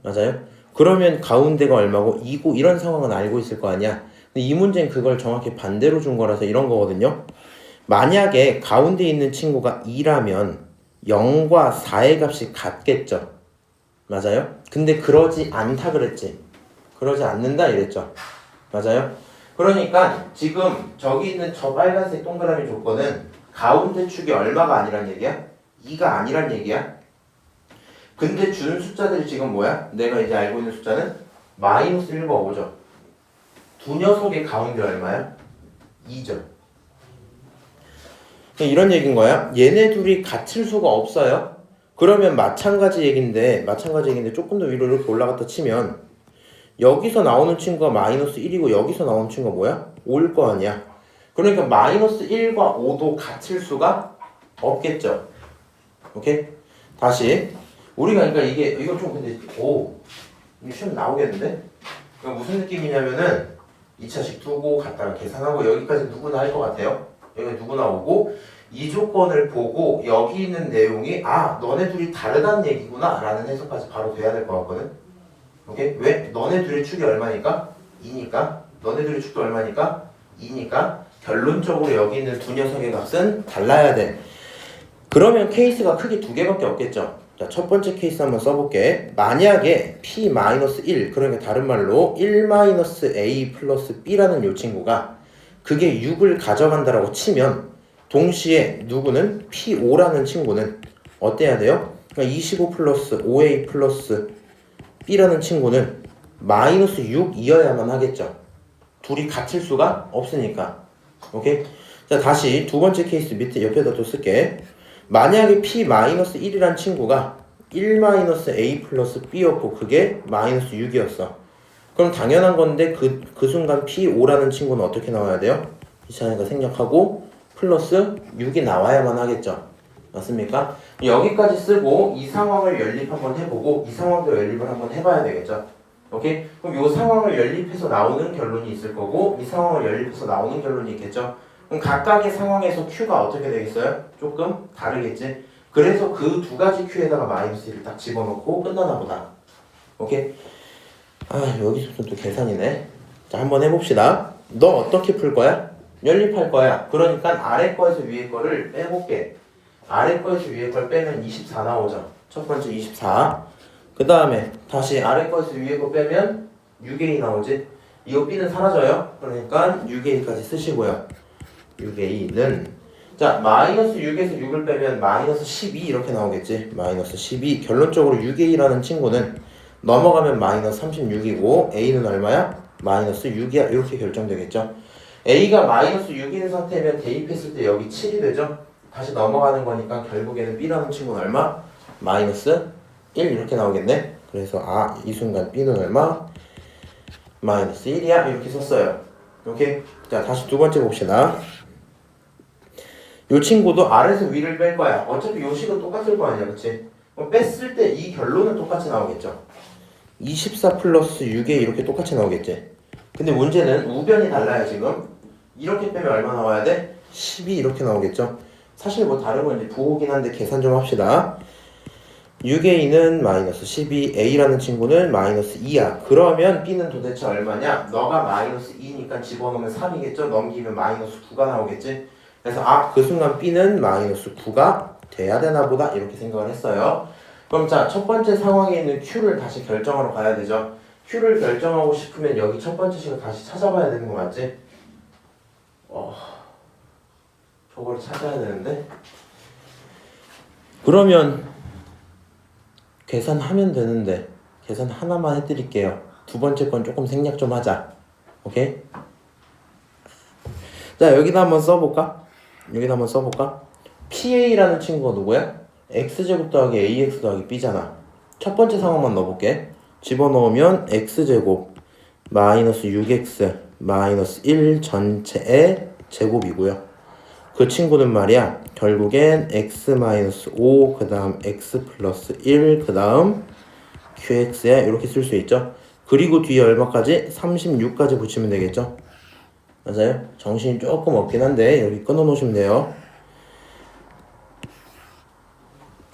맞아요? 그러면 가운데가 얼마고? 2고 이런 상황은 알고 있을 거 아니야. 근데 이 문제는 그걸 정확히 반대로 준 거라서 이런 거거든요. 만약에 가운데 있는 친구가 2라면 0과 4의 값이 같겠죠. 맞아요? 근데 그러지 않다 그랬지. 그러지 않는다 이랬죠. 맞아요? 그러니까 지금 저기 있는 저 빨간색 동그라미 조건은 가운데 축이 얼마가 아니란 얘기야? 2가 아니란 얘기야. 근데 주는 숫자들이 지금 뭐야? 내가 이제 알고 있는 숫자는 마이너스 1과 5죠. 두 녀석의 가운데 얼마야? 2죠. 이런 얘기인 거야. 얘네 둘이 같을 수가 없어요. 그러면 마찬가지 얘긴데 조금 더 위로 이렇게 올라갔다 치면 여기서 나오는 친구가 마이너스 1이고 여기서 나오는 친구가 뭐야? 5일 거 아니야. 그러니까 마이너스 1과 5도 같을 수가 없겠죠. 오케이? 다시 우리가 그러니까 이거 좀 근데 이거 시험 나오겠는데? 그러니까 무슨 느낌이냐면은 2차식 두고 갖다가 계산하고 여기까지 누구나 할 것 같아요. 여기 누구나 오고 이 조건을 보고 여기 있는 내용이 너네 둘이 다르다는 얘기구나 라는 해석까지 바로 돼야 될 것 같거든. 오케이? 왜? 너네 둘의 축이 얼마니까? 2니까. 너네 둘의 축도 얼마니까? 2니까. 결론적으로 여기 있는 두 녀석의 값은 달라야 돼. 그러면 케이스가 크게 두 개밖에 없겠죠. 자, 첫 번째 케이스 한번 써볼게. 만약에 P-1, 그러니까 다른 말로 1-A 플러스 B라는 요 친구가 그게 6을 가져간다라고 치면 동시에 누구는 P5라는 친구는 어때야 돼요? 그러니까 25 플러스 5A 플러스 B라는 친구는 마이너스 6이어야만 하겠죠. 둘이 같을 수가 없으니까. 오케이? 자, 다시 두 번째 케이스 밑에 옆에다 또 쓸게. 만약에 P-1이란 친구가 1-A 플러스 B였고 그게 마이너스 6이었어. 그럼 당연한 건데 그 순간 P5라는 친구는 어떻게 나와야 돼요? 이차니까 생략하고 플러스 6이 나와야만 하겠죠. 맞습니까? 여기까지 쓰고 이 상황을 연립 한번 해보고 이 상황도 연립을 한번 해봐야 되겠죠. 오케이? 그럼 이 상황을 연립해서 나오는 결론이 있을 거고 이 상황을 연립해서 나오는 결론이 있겠죠. 그럼 각각의 상황에서 Q가 어떻게 되겠어요? 조금 다르겠지? 그래서 그 두 가지 Q에다가 마이너스 1을 딱 집어넣고 끝나나 보다. 오케이? 여기서 또 계산이네. 자, 한번 해봅시다. 너 어떻게 풀 거야? 연립할 거야. 그러니까 아래 거에서 위에 거를 빼볼게. 아래 거에서 위에 걸 빼면 24 나오죠. 첫 번째 24. 그 다음에 다시 아래 거에서 위에 거 빼면 6A 나오지. 이거 B는 사라져요. 그러니까 6A까지 쓰시고요. 6A는 자 마이너스 6에서 6을 빼면 마이너스 12 이렇게 나오겠지. 마이너스 12. 결론적으로 6A라는 친구는 넘어가면 마이너스 36이고 A는 얼마야? 마이너스 6이야. 이렇게 결정되겠죠. A가 마이너스 6인 상태면 대입했을 때 여기 7이 되죠. 다시 넘어가는 거니까 결국에는 B라는 친구는 얼마? 마이너스 1 이렇게 나오겠네. 그래서 이 순간 B는 얼마? 마이너스 1이야 이렇게 썼어요. 오케이? 자 다시 두 번째 봅시다. 요 친구도 아래에서 위를 뺄 거야. 어차피 요 식은 똑같을 거 아니야, 그치? 그럼 뺐을 때 이 결론은 똑같이 나오겠죠. 24 플러스 6에 이렇게 똑같이 나오겠지. 근데 문제는 우변이 달라요 지금. 이렇게 빼면 얼마 나와야 돼? 12 이렇게 나오겠죠. 사실 뭐 다른 건 이제 부호긴 한데 계산 좀 합시다. 6a는 마이너스 12, a라는 친구는 마이너스 2야. 그러면 b는 도대체 얼마냐? 너가 마이너스 2니까 집어넣으면 3이겠죠? 넘기면 마이너스 9가 나오겠지? 그래서 그 순간 b는 마이너스 9가 돼야 되나 보다 이렇게 생각을 했어요. 그럼 자, 첫 번째 상황에 있는 q를 다시 결정하러 가야 되죠. q를 결정하고 싶으면 여기 첫 번째 식을 다시 찾아봐야 되는 거 맞지? 저걸 찾아야 되는데 그러면 계산하면 되는데 계산 하나만 해드릴게요. 두 번째 건 조금 생략 좀 하자. 오케이? 자 여기다 한번 써볼까? PA라는 친구가 누구야? X제곱 더하기 AX 더하기 B잖아. 첫 번째 상황만 넣어볼게. 집어넣으면 X제곱 마이너스 6X 마이너스 1 전체의 제곱이고요. 그 친구는 말이야 결국엔 x 마이너스 5 그 다음 x 플러스 1 그 다음 qx야 이렇게 쓸 수 있죠. 그리고 뒤에 얼마까지? 36까지 붙이면 되겠죠. 맞아요? 정신이 조금 없긴 한데 여기 끊어 놓으시면 돼요.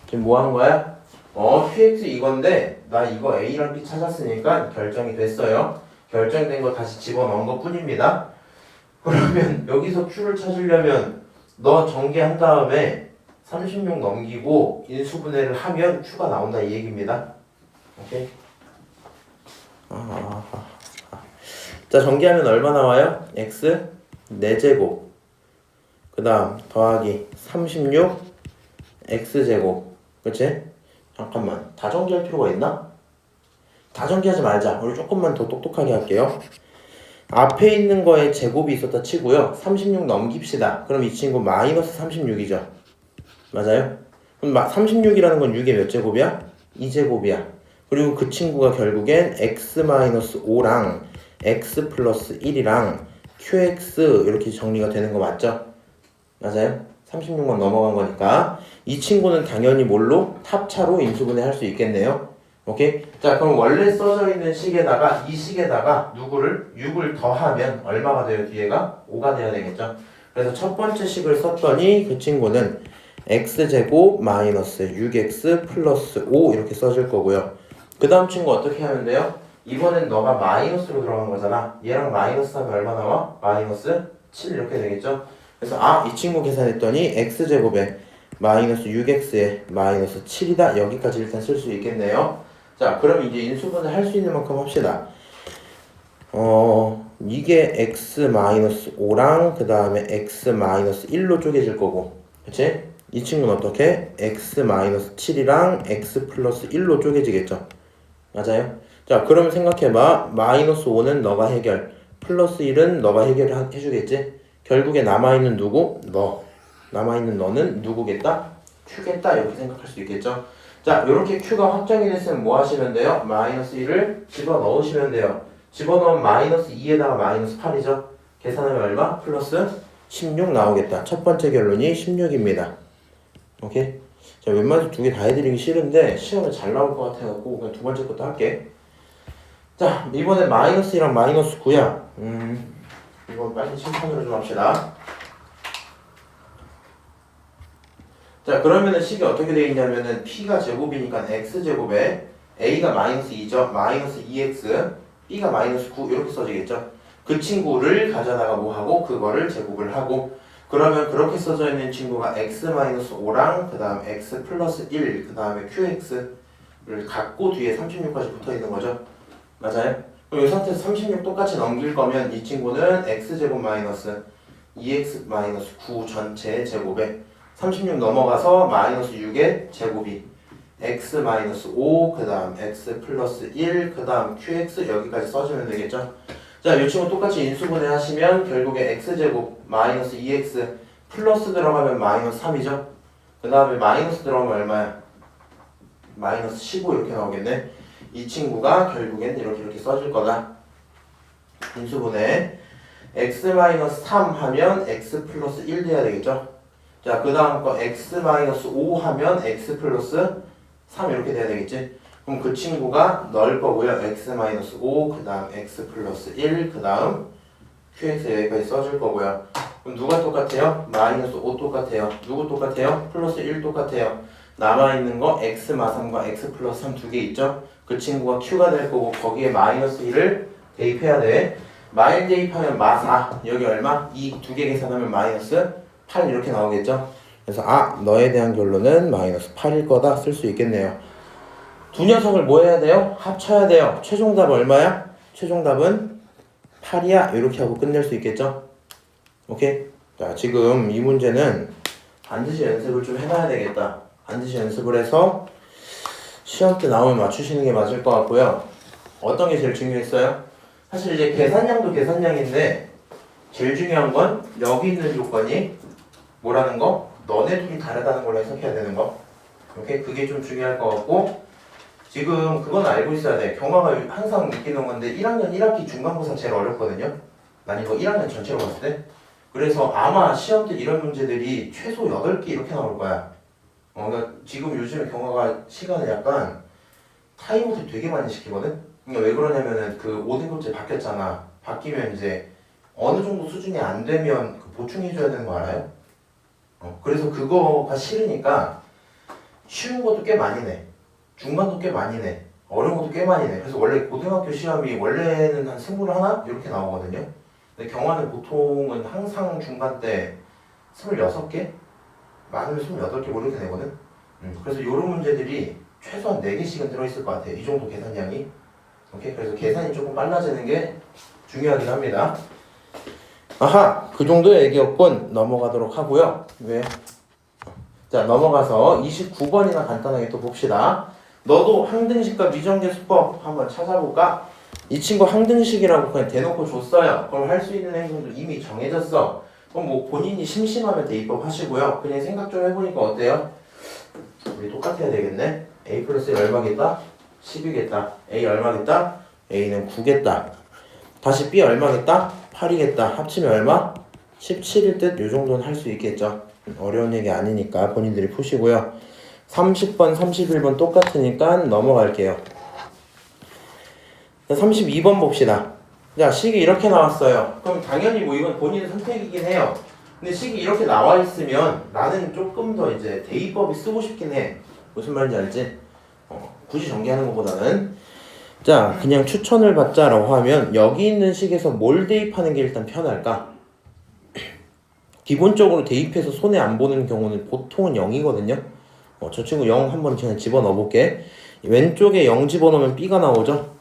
지금 뭐 하는 거야? qx 이건데 나 이거 a랑 b 찾았으니까 결정이 됐어요. 결정된 거 다시 집어넣은 것 뿐입니다. 그러면 여기서 q를 찾으려면 너 전개한 다음에 36 넘기고 인수분해를 하면 q가 나온다 이 얘기입니다. 오케이? 자 전개하면 얼마 나와요? x 4제곱 그 다음 더하기 36 x제곱 그치? 잠깐만 다 전개할 필요가 있나? 다 전개하지 말자. 우리 조금만 더 똑똑하게 할게요. 앞에 있는 거에 제곱이 있었다 치고요. 36 넘깁시다. 그럼 이 친구 마이너스 36이죠. 맞아요? 그럼 36이라는 건 6의 몇 제곱이야? 2제곱이야. 그리고 그 친구가 결국엔 x-5랑 x 플러스 1이랑 qx 이렇게 정리가 되는 거 맞죠? 맞아요? 36만 넘어간 거니까 이 친구는 당연히 뭘로? 탑차로 인수분해 할 수 있겠네요. 오케이? 자 그럼 원래 써져 있는 식에다가 이 식에다가 누구를? 6을 더하면 얼마가 돼요? 뒤에가? 5가 돼야 되겠죠? 그래서 첫 번째 식을 썼더니 그 친구는 x제곱 마이너스 6x 플러스 5 이렇게 써질 거고요. 그 다음 친구 어떻게 하면 돼요? 이번엔 너가 마이너스로 들어간 거잖아. 얘랑 마이너스 하면 얼마 나와? 마이너스 7 이렇게 되겠죠? 그래서 이 친구 계산했더니 x제곱에 마이너스 6x에 마이너스 7이다. 여기까지 일단 쓸 수 있겠네요. 자 그럼 이제 인수분해 할 수 있는 만큼 합시다. 이게 x-5랑 그 다음에 x-1로 쪼개질 거고 그치? 이 친구는 어떻게? x-7이랑 x 플러스 1로 쪼개지겠죠. 맞아요? 자 그럼 생각해봐. 마이너스 5는 너가 해결 플러스 1은 너가 해결해주겠지? 결국에 남아있는 누구? 너. 남아있는 너는 누구겠다? q겠다 이렇게 생각할 수 있겠죠. 자 이렇게 q가 확정이 됐으면 뭐 하시면 돼요? 마이너스 1을 집어넣으시면 돼요. 집어넣으면 마이너스 2에다가 마이너스 8이죠. 계산하면 얼마? 플러스 16 나오겠다. 첫 번째 결론이 16입니다. 오케이? 자 웬만해서 두 개 다 해드리기 싫은데 시험에 잘 나올 것 같아갖고 그냥 두 번째 것도 할게. 자 이번에 마이너스 1랑 마이너스 9야. 이거 빨리 칠판으로 좀 합시다. 자 그러면은 식이 어떻게 되어 있냐면은 p가 제곱이니까 x제곱에 a가 마이너스 2죠. 마이너스 2x b가 마이너스 9 이렇게 써지겠죠. 그 친구를 가져다가 뭐 하고 그거를 제곱을 하고 그러면 그렇게 써져 있는 친구가 x-5랑 그 다음 x 플러스 1 그 다음에 qx를 갖고 뒤에 36까지 붙어 있는 거죠. 맞아요? 그럼 이 상태에서 36 똑같이 넘길 거면 이 친구는 x제곱 마이너스 2x 마이너스 9 전체 제곱에 36 넘어가서 마이너스 6의 제곱이 x 마이너스 5 그 다음 x 플러스 1 그 다음 qx 여기까지 써주면 되겠죠. 자, 이 친구 똑같이 인수분해 하시면 결국에 x제곱 마이너스 2x 플러스 들어가면 마이너스 3이죠. 그 다음에 마이너스 들어가면 얼마야? 마이너스 15 이렇게 나오겠네. 이 친구가 결국엔 이렇게 써질 거다. 인수분해 x-3 하면 x 플러스 1 돼야 되겠죠. 자, 그 다음 거 x-5 하면 x 플러스 3 이렇게 돼야 되겠지. 그럼 그 친구가 넣을 거고요. x-5, 그 다음 x 플러스 1, 그 다음 qx 여기까지 써줄 거고요. 그럼 누가 똑같아요? 마이너스 5 똑같아요. 누구 똑같아요? 플러스 1 똑같아요. 남아있는 거 x 마3과 x 플러스 3 두 개 있죠? 그 친구가 q가 될 거고 거기에 마이너스 1을 대입해야 돼. 마일 대입하면 마4 여기 얼마? 2 두 개 계산하면 마이너스 8 이렇게 나오겠죠? 그래서 너에 대한 결론은 마이너스 8일 거다 쓸 수 있겠네요. 두 녀석을 뭐 해야 돼요? 합쳐야 돼요. 최종 답 얼마야? 최종 답은 8이야 이렇게 하고 끝낼 수 있겠죠? 오케이? 자, 지금 이 문제는 반드시 연습을 좀 해놔야 되겠다. 반드시 연습을 해서 시험 때 나오면 맞추시는 게 맞을 것 같고요. 어떤 게 제일 중요했어요? 사실 이제 계산량도 계산량인데 제일 중요한 건 여기 있는 조건이 뭐라는 거? 너네 둘이 다르다는 걸로 해석해야 되는 거. 오케이? 그게 좀 중요할 것 같고 지금 그건 알고 있어야 돼. 경화가 항상 느끼는 건데 1학년 1학기 중간고사 제일 어렵거든요. 난 이거 1학년 전체로 봤을 때. 그래서 아마 시험 때 이런 문제들이 최소 8개 이렇게 나올 거야. 그러니까 지금 요즘에 경화가 시간을 약간 타임아웃을 되게 많이 시키거든? 그러니까 왜 그러냐면은 그 5등급제 바뀌었잖아. 바뀌면 이제 어느 정도 수준이 안 되면 그 보충해줘야 되는 거 알아요? 그래서 그거가 싫으니까 쉬운 것도 꽤 많이 내. 중간도 꽤 많이 내. 어려운 것도 꽤 많이 내. 그래서 원래 고등학교 시험이 원래는 한 21? 이렇게 나오거든요. 근데 경화는 보통은 항상 중간 때 26개? 많으면 28개 뭐 이렇게 내거든. 그래서 이런 문제들이 최소한 4개씩은 들어있을 것 같아요. 이 정도 계산량이. 오케이? 그래서 계산이 조금 빨라지는 게 중요하긴 합니다. 아하! 그 정도의 얘기였군. 넘어가도록 하고요. 왜? 자, 넘어가서 29번이나 간단하게 또 봅시다. 너도 항등식과 미정계수법 한번 찾아볼까? 이 친구 항등식이라고 그냥 대놓고 줬어요. 그럼 할 수 있는 행동도 이미 정해졌어. 그럼 뭐 본인이 심심하면 대입법 하시고요. 그냥 생각 좀 해보니까 어때요? 우리 똑같아야 되겠네. a 플러스 1 얼마겠다? 10이겠다. a 얼마겠다? a는 9겠다. 다시 b 얼마겠다? 8이겠다. 합치면 얼마? 17일 듯 요 정도는 할 수 있겠죠. 어려운 얘기 아니니까 본인들이 푸시고요. 30번, 31번 똑같으니까 넘어갈게요. 32번 봅시다. 자, 식이 이렇게 나왔어요. 그럼 당연히 뭐 이건 본인의 선택이긴 해요. 근데 식이 이렇게 나와 있으면 나는 조금 더 이제 대입법이 쓰고 싶긴 해. 무슨 말인지 알지? 굳이 전개하는 것보다는 자, 그냥 추천을 받자라고 하면 여기 있는 식에서 뭘 대입하는 게 일단 편할까? 기본적으로 대입해서 손해 안 보는 경우는 보통은 0이거든요. 저 친구 0 한번 그냥 집어넣어 볼게. 왼쪽에 0 집어넣으면 B가 나오죠.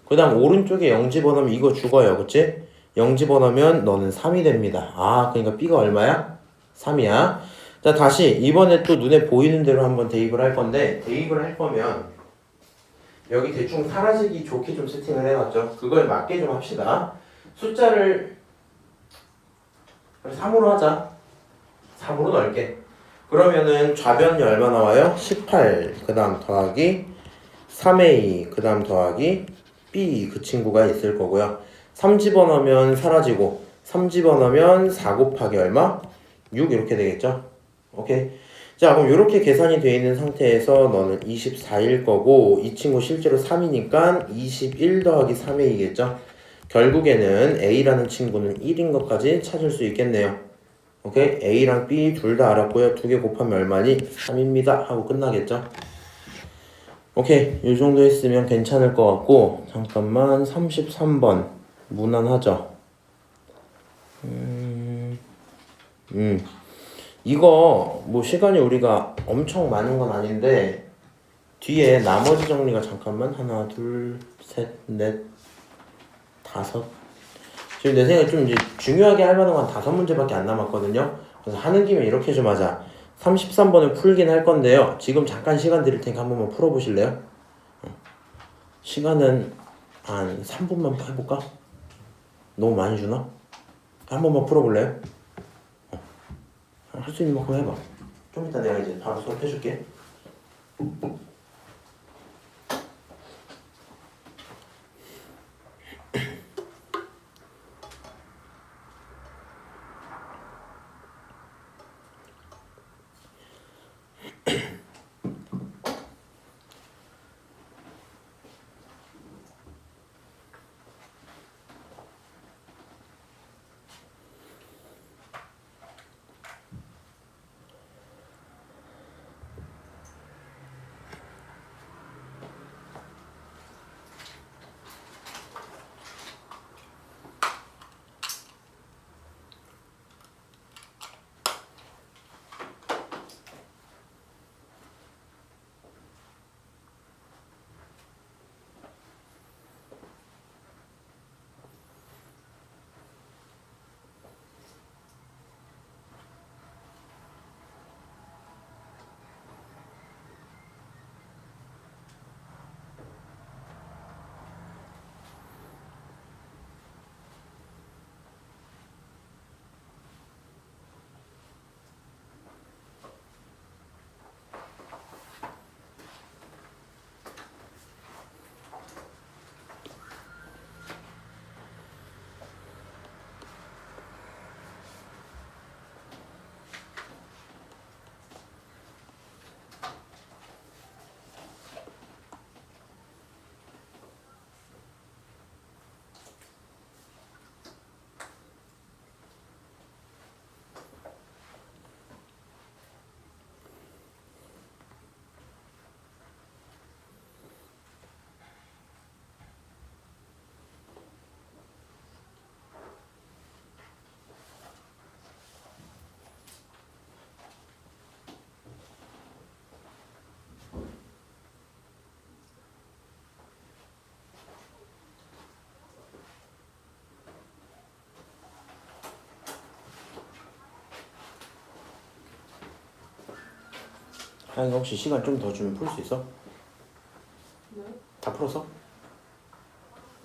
그 다음 오른쪽에 0 집어넣으면 이거 죽어요. 그치? 0 집어넣으면 너는 3이 됩니다. 그러니까 B가 얼마야? 3이야. 자, 다시 이번에 또 눈에 보이는 대로 한번 대입을 할 건데 대입을 할 거면 여기 대충 사라지기 좋게 좀 세팅을 해놨죠. 그거에 맞게 좀 합시다. 숫자를 3으로 하자. 3으로 넣을게. 그러면은 좌변이 얼마 나와요? 18. 그 다음 더하기 3a. 그 다음 더하기 b. 그 친구가 있을 거고요. 3 집어넣으면 사라지고 3 집어넣으면 4 곱하기 얼마? 6 이렇게 되겠죠? 오케이. 자, 그럼 이렇게 계산이 되어 있는 상태에서 너는 24일 거고 이 친구 실제로 3이니까 21 더하기 3a겠죠? 결국에는 a라는 친구는 1인 것까지 찾을 수 있겠네요. 오케이? a랑 b 둘 다 알았고요. 두 개 곱하면 얼마니? 3입니다. 하고 끝나겠죠? 오케이. 이 정도 했으면 괜찮을 것 같고 잠깐만 33번 무난하죠? 이거 뭐 시간이 우리가 엄청 많은 건 아닌데 뒤에 나머지 정리가 잠깐만 하나 둘 셋 넷 다섯 지금 내 생각에 좀 이제 중요하게 할 만한 건 5문제밖에 안 남았거든요. 그래서 하는 김에 이렇게 좀 하자. 33번을 풀긴 할 건데요. 지금 잠깐 시간 드릴 테니까 한 번만 풀어보실래요? 시간은 한 3분만 해볼까? 너무 많이 주나? 한 번만 풀어볼래요? 할 수 있는 만큼 해봐. 좀 이따 내가 이제 바로 수업해줄게. 하영이 혹시 시간 좀 더 주면 풀 수 있어? 네? 다 풀었어?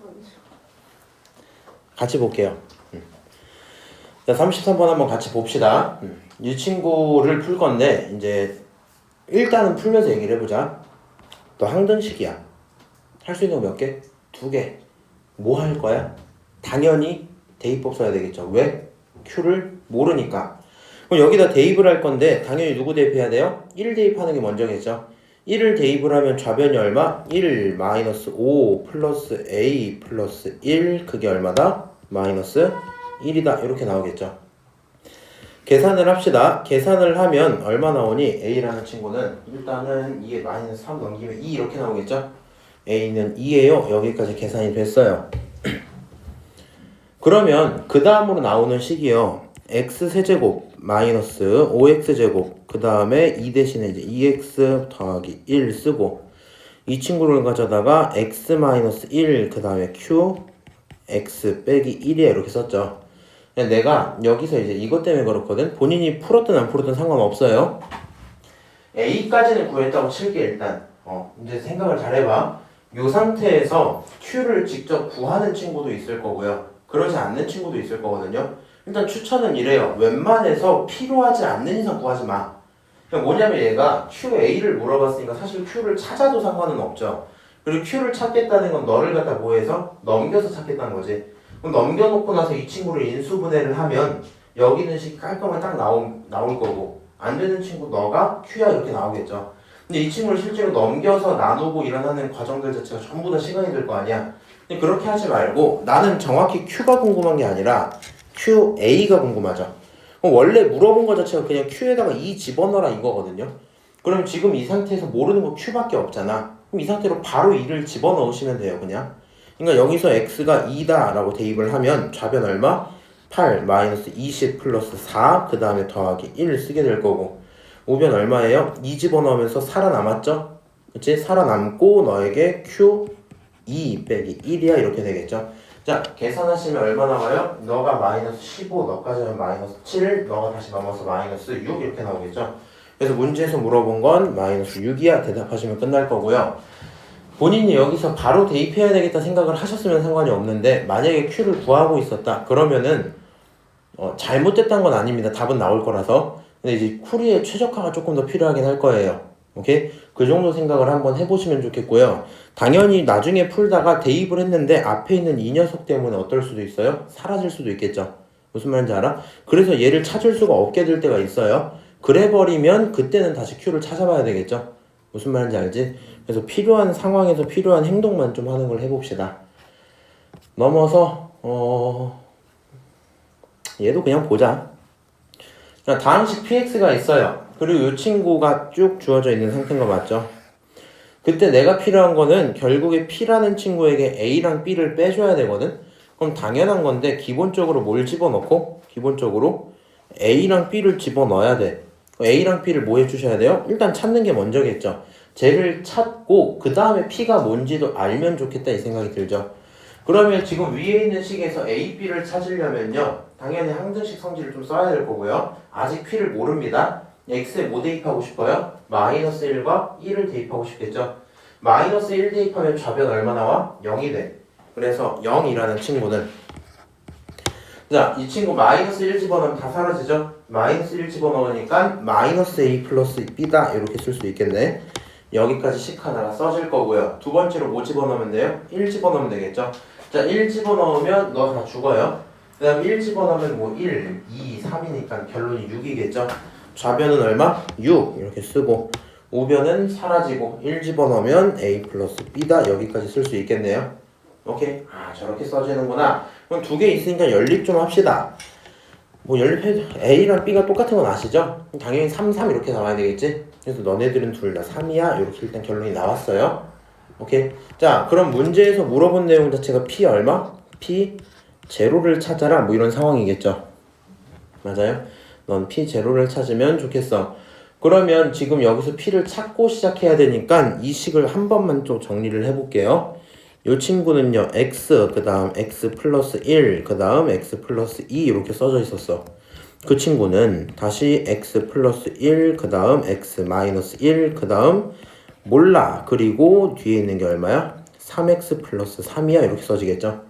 아니요. 같이 볼게요. 자, 33번 한번 같이 봅시다. 이 친구를 풀 건데 이제 일단은 풀면서 얘기를 해보자. 또 항등식이야. 할 수 있는 거 몇 개? 2개. 뭐 할 거야? 당연히 대입법 써야 되겠죠. 왜? Q를 모르니까. 그럼 여기다 대입을 할 건데 당연히 누구 대입해야 돼요? 1 대입하는 게 먼저겠죠. 1을 대입을 하면 좌변이 얼마? 1 마이너스 5 플러스 A 플러스 1 그게 얼마다? 마이너스 1이다. 이렇게 나오겠죠. 계산을 합시다. 계산을 하면 얼마 나오니? A라는 친구는 일단은 2에 마이너스 3 넘기면 2 이렇게 나오겠죠. A는 2예요. 여기까지 계산이 됐어요. 그러면 그 다음으로 나오는 식이요. x세제곱 마이너스 5x제곱 그 다음에 2 대신에 이제 2x 더하기 1 쓰고 이 친구를 가져다가 x 마이너스 1 그 다음에 q x 빼기 1이야 이렇게 썼죠. 내가 여기서 이제 이것 때문에 그렇거든. 본인이 풀었든 안 풀었든 상관없어요. A까지는 구했다고 칠게 일단. 이제 생각을 잘 해봐. 이 상태에서 Q를 직접 구하는 친구도 있을 거고요. 그러지 않는 친구도 있을 거거든요. 일단 추천은 이래요. 웬만해서 필요하지 않는 이상 구하지 마. 뭐냐면 얘가 QA를 물어봤으니까 사실 Q를 찾아도 상관은 없죠. 그리고 Q를 찾겠다는 건 너를 갖다 뭐해서 넘겨서 찾겠다는 거지. 그럼 넘겨놓고 나서 이 친구를 인수분해를 하면 여기 있는 식 깔끔하게 딱 나올 거고 안 되는 친구 너가 Q야 이렇게 나오겠죠. 근데 이 친구를 실제로 넘겨서 나누고 일어나는 과정들 자체가 전부 다 시간이 들 거 아니야. 근데 그렇게 하지 말고 나는 정확히 Q가 궁금한 게 아니라 QA가 궁금하죠. 그럼 원래 물어본 거 자체가 그냥 Q에다가 2 집어넣어라 이거거든요. 그럼 지금 이 상태에서 모르는 거 Q밖에 없잖아. 그럼 이 상태로 바로 2를 집어넣으시면 돼요 그냥. 그러니까 여기서 x가 2다 라고 대입을 하면 좌변 얼마? 8 마이너스 20 플러스 4 그 다음에 더하기 1 쓰게 될 거고 우변 얼마예요? 2 집어넣으면서 살아남았죠? 그치? 살아남고 너에게 q 2 빼기 1이야 이렇게 되겠죠? 자 계산하시면 얼마 나와요? 너가 마이너스 15 너까지 하면 마이너스 7 너가 다시 넘어서 마이너스 6 이렇게 나오겠죠? 그래서 문제에서 물어본 건 마이너스 6이야 대답하시면 끝날 거고요. 본인이 여기서 바로 대입해야 되겠다 생각을 하셨으면 상관이 없는데 만약에 Q를 구하고 있었다 그러면은 잘못됐다는 건 아닙니다. 답은 나올 거라서 근데 이제 쿠리의 최적화가 조금 더 필요하긴 할 거예요. 오케이? 그 정도 생각을 한번 해보시면 좋겠고요. 당연히 나중에 풀다가 대입을 했는데 앞에 있는 이 녀석 때문에 어떨 수도 있어요? 사라질 수도 있겠죠. 무슨 말인지 알아? 그래서 얘를 찾을 수가 없게 될 때가 있어요. 그래 버리면 그때는 다시 Q를 찾아봐야 되겠죠. 무슨 말인지 알지? 그래서 필요한 상황에서 필요한 행동만 좀 하는 걸 해봅시다. 넘어서 얘도 그냥 보자. 자, 다항식 px가 있어요. 그리고 이 친구가 쭉 주어져 있는 상태인 거 맞죠? 그때 내가 필요한 거는 결국에 p라는 친구에게 a랑 b를 빼줘야 되거든? 그럼 당연한 건데 기본적으로 뭘 집어넣고? 기본적으로 a랑 b를 집어넣어야 돼. a랑 b를 뭐 해주셔야 돼요? 일단 찾는 게 먼저겠죠. 쟤를 찾고 그 다음에 p가 뭔지도 알면 좋겠다 이 생각이 들죠. 그러면 지금 위에 있는 식에서 a, b를 찾으려면요 당연히 항등식 성질을 좀 써야 될 거고요. 아직 p를 모릅니다. x에 뭐 대입하고 싶어요? 마이너스 1과 1을 대입하고 싶겠죠. 마이너스 1 대입하면 좌변 얼마 나와? 0이 돼. 그래서 0이라는 친구는 자, 이 친구 마이너스 1 집어넣으면 다 사라지죠? 마이너스 1 집어넣으니까 마이너스 a 플러스 b다 이렇게 쓸 수 있겠네. 여기까지 식 하나가 써질 거고요. 두 번째로 뭐 집어넣으면 돼요? 1 집어넣으면 되겠죠? 자, 1 집어넣으면 너 다 죽어요. 그 다음 1 집어넣으면 뭐 1, 2, 3이니까 결론이 6이겠죠? 좌변은 얼마? 6 이렇게 쓰고 우변은 사라지고 1 집어넣으면 a 플러스 b다 여기까지 쓸 수 있겠네요. 오케이? 아 저렇게 써지는구나. 그럼 두 개 있으니까 연립 좀 합시다. 뭐 연립해도 a랑 b가 똑같은 건 아시죠? 당연히 3, 3 이렇게 나와야 되겠지? 그래서 너네들은 둘 다 3이야 이렇게 일단 결론이 나왔어요. 오케이? 자 그럼 문제에서 물어본 내용 자체가 p 얼마? p 제로를 찾아라 뭐 이런 상황이겠죠. 맞아요? 넌 p 제로를 찾으면 좋겠어. 그러면 지금 여기서 p를 찾고 시작해야 되니까 이 식을 한 번만 좀 정리를 해볼게요. 이 친구는요 x 그 다음 x 플러스 1 그 다음 x 플러스 2 이렇게 써져 있었어. 그 친구는 다시 x 플러스 1 그 다음 x 마이너스 1 그 다음 몰라 그리고 뒤에 있는 게 얼마야? 3x 플러스 3이야 이렇게 써지겠죠.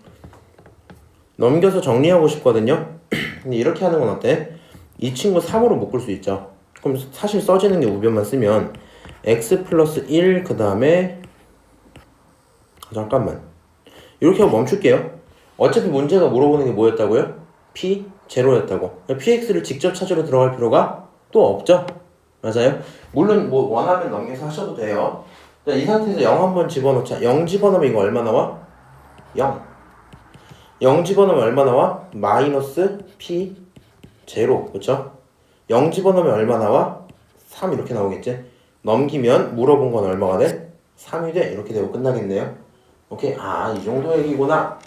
넘겨서 정리하고 싶거든요. 근데 이렇게 하는 건 어때? 이 친구 3으로 묶을 수 있죠. 그럼 사실 써지는 게 우변만 쓰면 x 플러스 1 그 다음에 잠깐만 이렇게 하고 멈출게요. 어차피 문제가 물어보는 게 뭐였다고요? p 제로였다고. px를 직접 찾으러 들어갈 필요가 또 없죠. 맞아요? 물론 뭐 원하면 넘겨서 하셔도 돼요. 자, 이 상태에서 0 한번 집어넣자. 0 집어넣으면 이거 얼마 나와? 0 0 집어넣으면 얼마 나와? 마이너스 p 제로 그쵸? 0 집어넣으면 얼마 나와? 3 이렇게 나오겠지? 넘기면 물어본 건 얼마가 돼? 3이 돼 이렇게 되고 끝나겠네요. 오케이 아 이 정도 얘기구나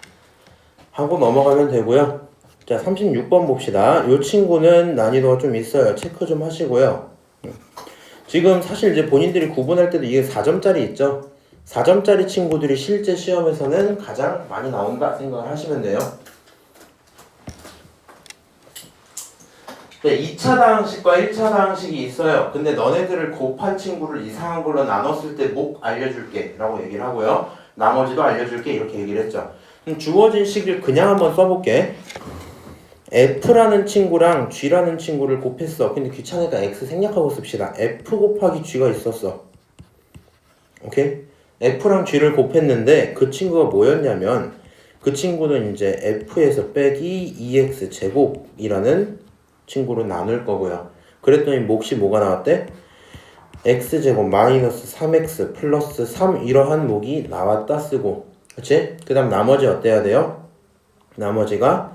하고 넘어가면 되고요. 자 36번 봅시다. 이 친구는 난이도가 좀 있어요. 체크 좀 하시고요. 지금 사실 이제 본인들이 구분할 때도 이게 4점짜리 있죠. 4점짜리 친구들이 실제 시험에서는 가장 많이 나온다 생각을 하시면 돼요. 네, 2차 다항식과 1차 다항식이 있어요. 근데 너네들을 곱한 친구를 이상한 걸로 나눴을 때 목 알려줄게 라고 얘기를 하고요. 나머지도 알려줄게 이렇게 얘기를 했죠. 주어진 식을 그냥 한번 써볼게. F라는 친구랑 G라는 친구를 곱했어. 근데 귀찮으니까 X 생략하고 씁시다. F 곱하기 G가 있었어. 오케이? F랑 G를 곱했는데 그 친구가 뭐였냐면 그 친구는 이제 F에서 빼기 2X 제곱이라는 친구로 나눌 거고요. 그랬더니 몫이 뭐가 나왔대? X제곱 마이너스 3X 플러스 3 이러한 몫이 나왔다 쓰고 그치? 그 다음 나머지 어때야 돼요? 나머지가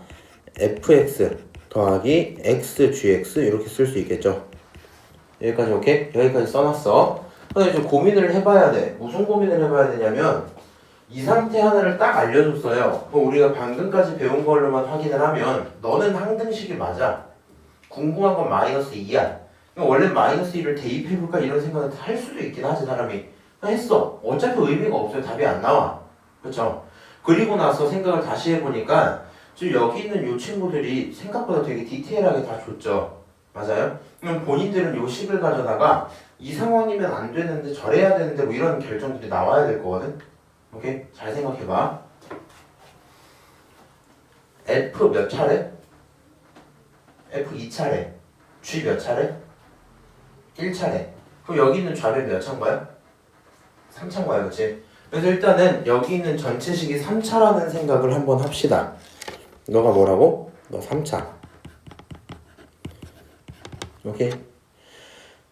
fx 더하기 xgx 이렇게 쓸 수 있겠죠. 여기까지 오케이? 여기까지 써놨어. 근데 좀 고민을 해봐야 돼. 무슨 고민을 해봐야 되냐면 이 상태 하나를 딱 알려줬어요. 그럼 우리가 방금까지 배운 걸로만 확인을 하면 너는 항등식이 맞아. 궁금한 건 마이너스 2야. 원래 마이너스 2를 대입해볼까 이런 생각을 할 수도 있긴 하지 사람이. 했어. 어차피 의미가 없어요. 답이 안 나와. 그쵸? 그리고 나서 생각을 다시 해보니까 지금 여기 있는 이 친구들이 생각보다 되게 디테일하게 다 줬죠. 맞아요? 그럼 본인들은 이 식을 가져다가 이 상황이면 안 되는데 저래야 되는데 뭐 이런 결정들이 나와야 될 거거든. 오케이? 잘 생각해봐. F 몇 차례? F 2차례. G 몇 차례? 1차례. 그럼 여기 있는 좌변 몇 차인 거야? 3차인 거야, 그치? 그래서 일단은 여기 있는 전체식이 3차라는 생각을 한번 합시다. 너가 뭐라고? 너 3차. 오케이?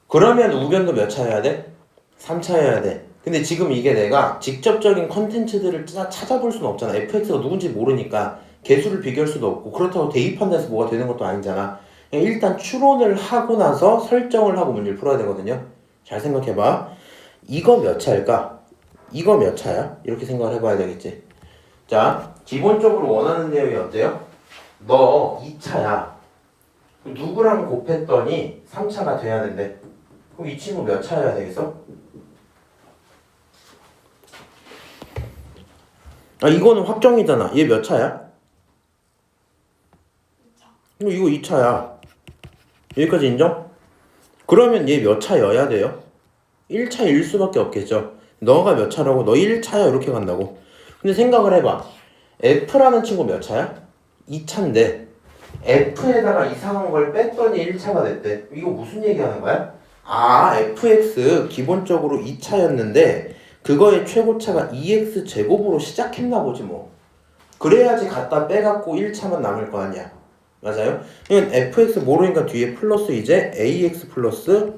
그러면 우변도 몇 차여야 돼? 3차여야 돼. 근데 지금 이게 내가 직접적인 컨텐츠들을 찾아볼 수는 없잖아. fx가 누군지 모르니까 개수를 비교할 수도 없고 그렇다고 대입한다 해서 뭐가 되는 것도 아니잖아. 그냥 일단 추론을 하고 나서 설정을 하고 문제를 풀어야 되거든요. 잘 생각해봐. 이거 몇 차일까? 이거 몇 차야? 이렇게 생각을 해봐야 되겠지. 자, 기본적으로 원하는 내용이 어때요? 너 2차야. 누구랑 곱했더니 3차가 돼야 된대. 그럼 이 친구 몇 차여야 되겠어? 아, 이거는 확정이잖아. 얘 몇 차야? 이거 2차야. 여기까지 인정? 그러면 얘 몇 차여야 돼요? 1차일 수밖에 없겠죠. 너가 몇 차라고? 너 1차야 이렇게 간다고. 근데 생각을 해봐. F라는 친구 몇 차야? 2차인데 F에다가 이상한 걸 뺐더니 1차가 됐대. 이거 무슨 얘기하는 거야? 아, fx 기본적으로 2차였는데 그거의 최고차가 2x 제곱으로 시작했나 보지 뭐. 그래야지 갖다 빼갖고 1차만 남을 거 아니야. 맞아요? 이건 fx 모르니까 뒤에 플러스 이제 ax 플러스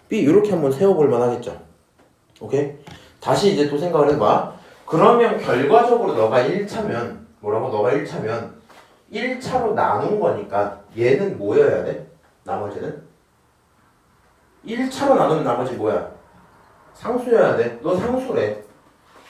b 이렇게 한번 세워볼 만하겠죠. 오케이? 다시 이제 또 생각을 해봐. 그러면 결과적으로 너가 1차면 뭐라고? 너가 1차면 1차로 나눈 거니까 얘는 뭐여야 돼? 나머지는? 1차로 나누면 나머지 뭐야? 상수여야 돼. 너 상수래.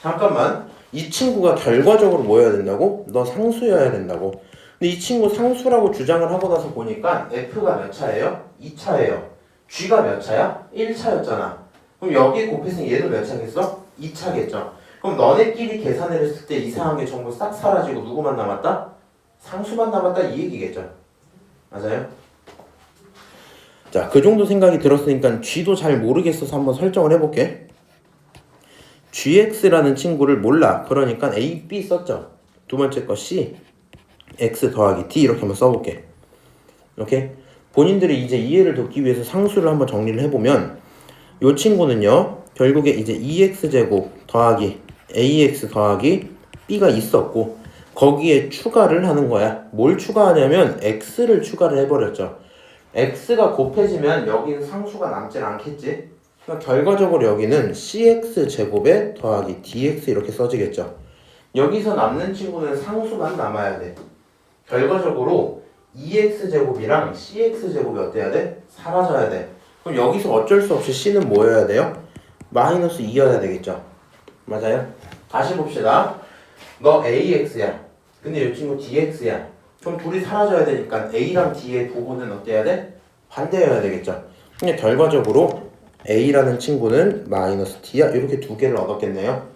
잠깐만. 이 친구가 결과적으로 뭐여야 된다고? 너 상수여야 된다고. 근데 이 친구 상수라고 주장을 하고 나서 보니까 F가 몇 차예요? 2차예요. G가 몇 차야? 1차였잖아. 그럼 여기 곱했으니 얘도 몇 차겠어? 2차겠죠. 그럼 너네끼리 계산을 했을 때 이상한 게 전부 싹 사라지고 누구만 남았다? 상수만 남았다 이 얘기겠죠. 맞아요? 자, 그 정도 생각이 들었으니까 G도 잘 모르겠어서 한번 설정을 해볼게. GX라는 친구를 몰라. 그러니까 A, B 썼죠. 두 번째 거 C, X 더하기 D 이렇게 한번 써볼게. 오케이? 본인들이 이제 이해를 돕기 위해서 상수를 한번 정리를 해보면 이 친구는요. 결국에 이제 2X제곱 더하기 AX 더하기 B가 있었고 거기에 추가를 하는 거야. 뭘 추가하냐면 X를 추가를 해버렸죠. X가 곱해지면 여기는 상수가 남질 않겠지? 그러니까 결과적으로 여기는 CX제곱에 더하기 DX 이렇게 써지겠죠. 여기서 남는 친구는 상수만 남아야 돼. 결과적으로 2X제곱이랑 CX제곱이 어때야 돼? 사라져야 돼. 그럼 여기서 어쩔 수 없이 C는 뭐여야 돼요? 마이너스 2여야 되겠죠. 맞아요? 다시 봅시다. 너 AX야. 근데 이 친구 DX야. 그럼 둘이 사라져야 되니까 A랑 D의 부호는 어때야 돼? 반대여야 되겠죠. 근데 결과적으로 A라는 친구는 마이너스 D야. 이렇게 두 개를 얻었겠네요.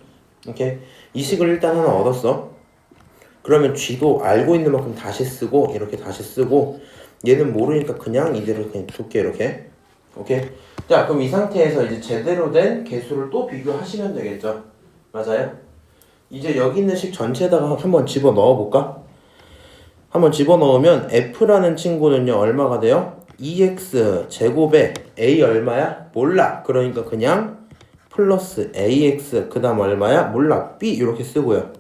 오케이? 이 식을 일단 하나 얻었어. 그러면 G도 알고 있는 만큼 다시 쓰고 이렇게 다시 쓰고 얘는 모르니까 그냥 이대로 그냥 둘게 이렇게. 오케이? 자, 그럼 이 상태에서 이제 제대로 된 개수를 또 비교하시면 되겠죠. 맞아요? 이제 여기 있는 식 전체에다가 한번 집어 넣어볼까? 한번 집어넣으면 F라는 친구는요 얼마가 돼요? 2x 제곱에 A 얼마야? 몰라. 그러니까 그냥 플러스 AX 그 다음 얼마야? 몰라. B 이렇게 쓰고요.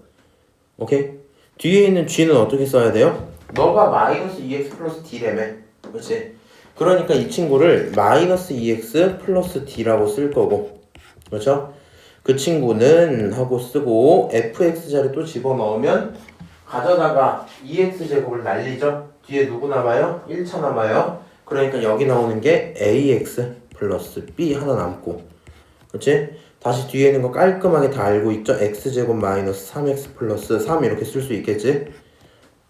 오케이? 뒤에 있는 G는 어떻게 써야 돼요? 너가 마이너스 2x 플러스 D라며. 그렇지? 그러니까 이 친구를 마이너스 2x 플러스 D라고 쓸 거고. 그렇죠? 그 친구는 하고 쓰고 fx자리 또 집어넣으면 가져다가 2x제곱을 날리죠. 뒤에 누구 남아요? 1차 남아요. 그러니까 여기 나오는 게 ax 플러스 b 하나 남고 그렇지? 다시 뒤에 있는 거 깔끔하게 다 알고 있죠? x제곱 마이너스 3x 플러스 3 이렇게 쓸 수 있겠지?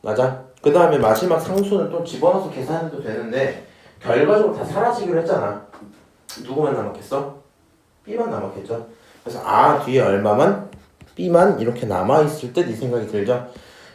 맞아? 그 다음에 마지막 상수는 또 집어넣어서 계산해도 되는데 결과적으로 다 사라지기로 했잖아. 누구만 남았겠어? b만 남았겠죠? 그래서 뒤에 얼마만? b만 이렇게 남아있을 때 네 생각이 들죠?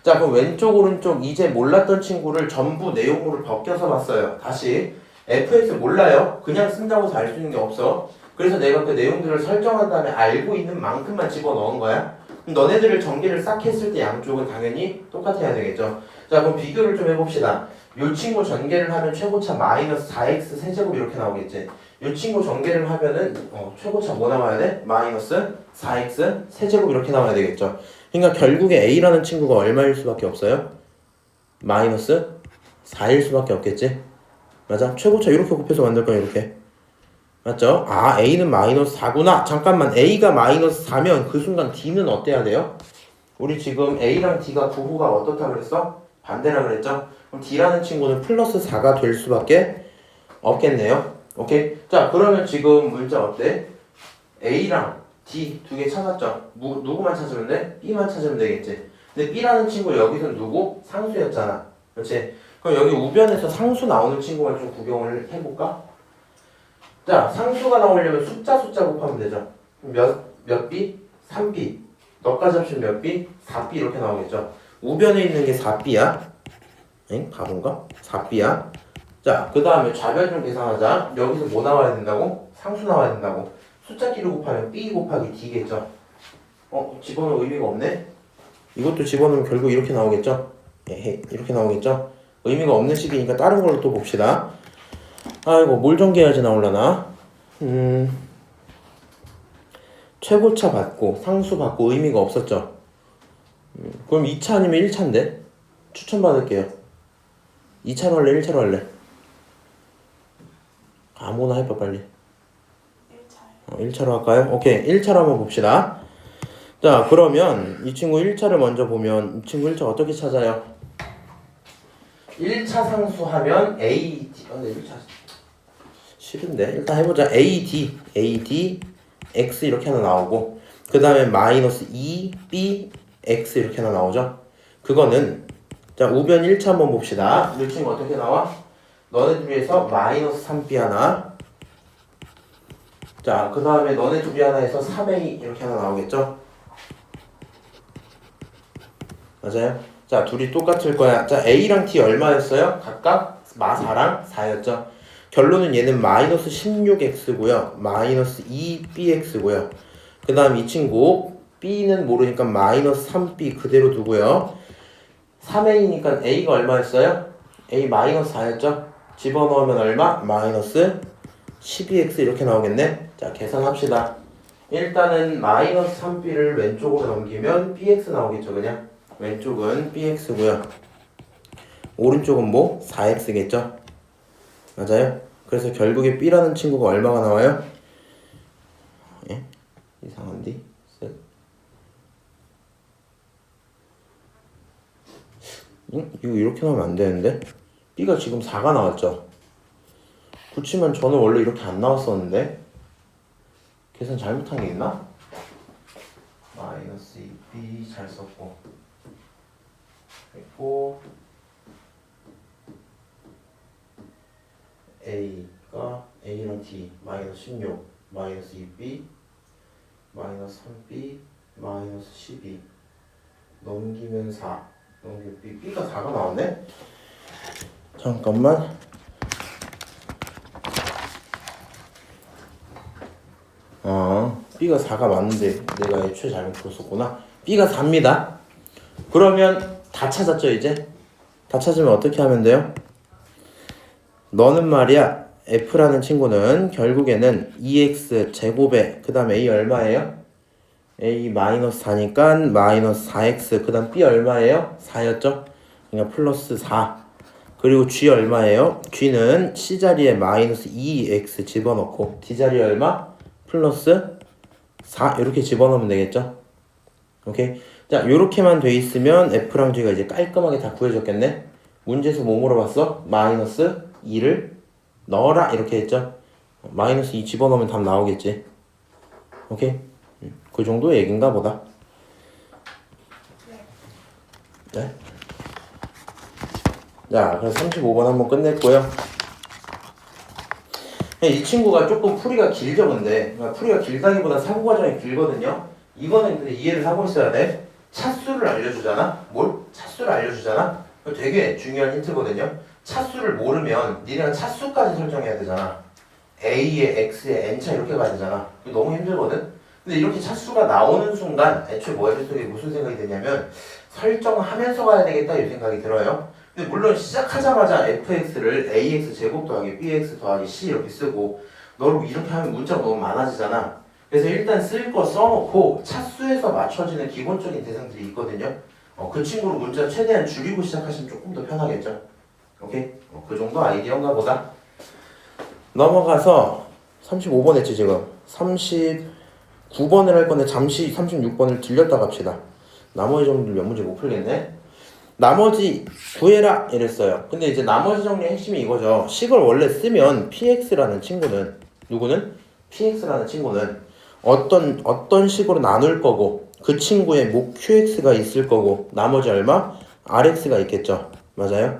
자, 그럼 왼쪽 오른쪽 이제 몰랐던 친구를 전부 내용으로 벗겨서 봤어요. 다시 fx 몰라요. 그냥 쓴다고 해서 알 수 있는 게 없어. 그래서 내가 그 내용들을 설정한 다음에 알고 있는 만큼만 집어넣은 거야. 그럼 너네들을 전개를 싹 했을 때 양쪽은 당연히 똑같아야 되겠죠. 자, 그럼 비교를 좀 해봅시다. 요 친구 전개를 하면 최고차 마이너스 4x 세제곱 이렇게 나오겠지. 요 친구 전개를 하면은 최고차 뭐 나와야 돼? 마이너스 4x 세제곱 이렇게 나와야 되겠죠. 그러니까 결국에 a라는 친구가 얼마일 수밖에 없어요? 마이너스 4일 수밖에 없겠지. 맞아? 최고차 이렇게 곱해서 만들 거야 이렇게. 맞죠? 아 a는 마이너스 4구나. 잠깐만 a가 마이너스 4면 그 순간 d는 어때야 돼요? 우리 지금 a랑 d가 부호가 어떻다 그랬어? 반대라 그랬죠? 그럼 d라는 친구는 플러스 4가 될 수밖에 없겠네요. 오케이? 자 그러면 지금 문자 어때? a랑 d 두 개 찾았죠? 누구만 찾으면 돼? b만 찾으면 되겠지. 근데 b라는 친구 여기서 누구? 상수였잖아. 그렇지? 그럼 여기 우변에서 상수 나오는 친구만 좀 구경을 해볼까? 자 상수가 나오려면 숫자 곱하면 되죠. 몇 b? 3b. 너까지 합치면 몇 b? 4b 이렇게 나오겠죠. 우변에 있는 게 4b야. 엥? 바본가? 4b야. 자, 그 다음에 좌변 좀 계산하자. 여기서 뭐 나와야 된다고? 상수 나와야 된다고. 숫자끼리 곱하면 b 곱하기 d겠죠. 집어넣을 의미가 없네? 이것도 집어넣으면 결국 이렇게 나오겠죠? 이렇게 나오겠죠? 의미가 없는 식이니까 다른 걸로 또 봅시다. 아이고, 뭘 전개해야지 나올라나? 최고차 받고 상수 받고 의미가 없었죠? 그럼 2차 아니면 1차인데? 추천받을게요. 2차로 할래? 1차로 할래? 아무나 해봐 빨리. 1차요. 1차로 할까요? 오케이 1차로 한번 봅시다. 자 그러면 이 친구 1차를 먼저 보면 이 친구 1차 어떻게 찾아요? 1차 상수하면 AD 근데 1차 싫은데 일단 해보자. AD X 이렇게 하나 나오고 그 다음에 마이너스 2B X 이렇게 하나 나오죠. 그거는 자 우변 1차 한번 봅시다. 이 친구 어떻게 나와? 너네 둘이에서 마이너스 3B 하나 자 그 다음에 너네 둘이 하나에서 3A 이렇게 하나 나오겠죠? 맞아요? 자 둘이 똑같을 거야. 자 A랑 T 얼마였어요? 각각 마 4랑 4였죠? 결론은 얘는 마이너스 16X고요 마이너스 2BX고요 그 다음 이 친구 B는 모르니까 마이너스 3B 그대로 두고요 3A니까 A가 얼마였어요? A 마이너스 4였죠? 집어넣으면 얼마? 마이너스 12X 이렇게 나오겠네. 자 계산합시다. 일단은 마이너스 3B를 왼쪽으로 넘기면 BX 나오겠죠. 그냥 왼쪽은 BX고요 오른쪽은 뭐? 4X겠죠. 맞아요? 그래서 결국에 B라는 친구가 얼마가 나와요? 예? 이상한데? 응? 이거 이렇게 나오면 안 되는데? B가 지금 4가 나왔죠? 그치만 저는 원래 이렇게 안 나왔었는데? 계산 잘못한 게 있나? 마이너스 2B 잘 썼고 그리고 A가 A랑 D 마이너스 16 마이너스 2B 마이너스 3B 마이너스 12 넘기면 4 넘기면 B가 4가 나왔네? 잠깐만 B가 4가 맞는데 내가 애초에 잘못 풀었었구나. B가 4입니다. 그러면 다 찾았죠 이제? 다 찾으면 어떻게 하면 돼요? 너는 말이야 F라는 친구는 결국에는 2x 제곱에 그 다음 A 얼마예요? A 마이너스 4니까 마이너스 4x 그 다음 B 얼마예요? 4였죠? 그러니까 플러스 4 그리고 G 얼마예요? G는 C자리에 마이너스 2x 집어넣고 D자리에 얼마? 플러스 4 이렇게 집어넣으면 되겠죠? 오케이? 자 요렇게만 돼 있으면 F랑 G가 이제 깔끔하게 다 구해졌겠네? 문제에서 뭐 물어봤어? 마이너스 2를 넣어라 이렇게 했죠? 마이너스 2 집어넣으면 답 나오겠지? 오케이? 그 정도 얘긴가 보다. 네? 자 그래서 35번 한번 끝냈고요. 이 친구가 조금 풀이가 길죠 근데 풀이가 길다기보다 사고 과정이 길거든요. 이거는 근데 이해를 하고 있어야 돼. 차수를 알려주잖아. 뭘? 차수를 알려주잖아. 되게 중요한 힌트거든요. 차수를 모르면 니네가 차수까지 설정해야 되잖아. A에 X에 N차 이렇게 가야 되잖아. 이거 너무 힘들거든. 근데 이렇게 차수가 나오는 순간 애초에 머릿속에 무슨 생각이 드냐면 설정하면서 가야 되겠다 이 생각이 들어요. 근데 물론 시작하자마자 fx를 ax 제곱 더하기 bx 더하기 c 이렇게 쓰고 너를 이렇게 하면 문자가 너무 많아지잖아. 그래서 일단 쓸 거 써놓고 차수에서 맞춰지는 기본적인 대상들이 있거든요. 그 친구로 문자 최대한 줄이고 시작하시면 조금 더 편하겠죠. 오케이? 그 정도 아이디어인가 보다. 넘어가서 35번 했지 지금. 39번을 할 건데 잠시 36번을 들렸다 갑시다. 나머지 정리를 몇 문제 못 풀겠네. 나머지 구해라 이랬어요. 근데 이제 나머지 정리의 핵심이 이거죠. 식을 원래 쓰면 px라는 친구는 누구는? px라는 친구는 어떤 식으로 나눌 거고 그 친구의 목 qx가 있을 거고 나머지 얼마? rx가 있겠죠. 맞아요?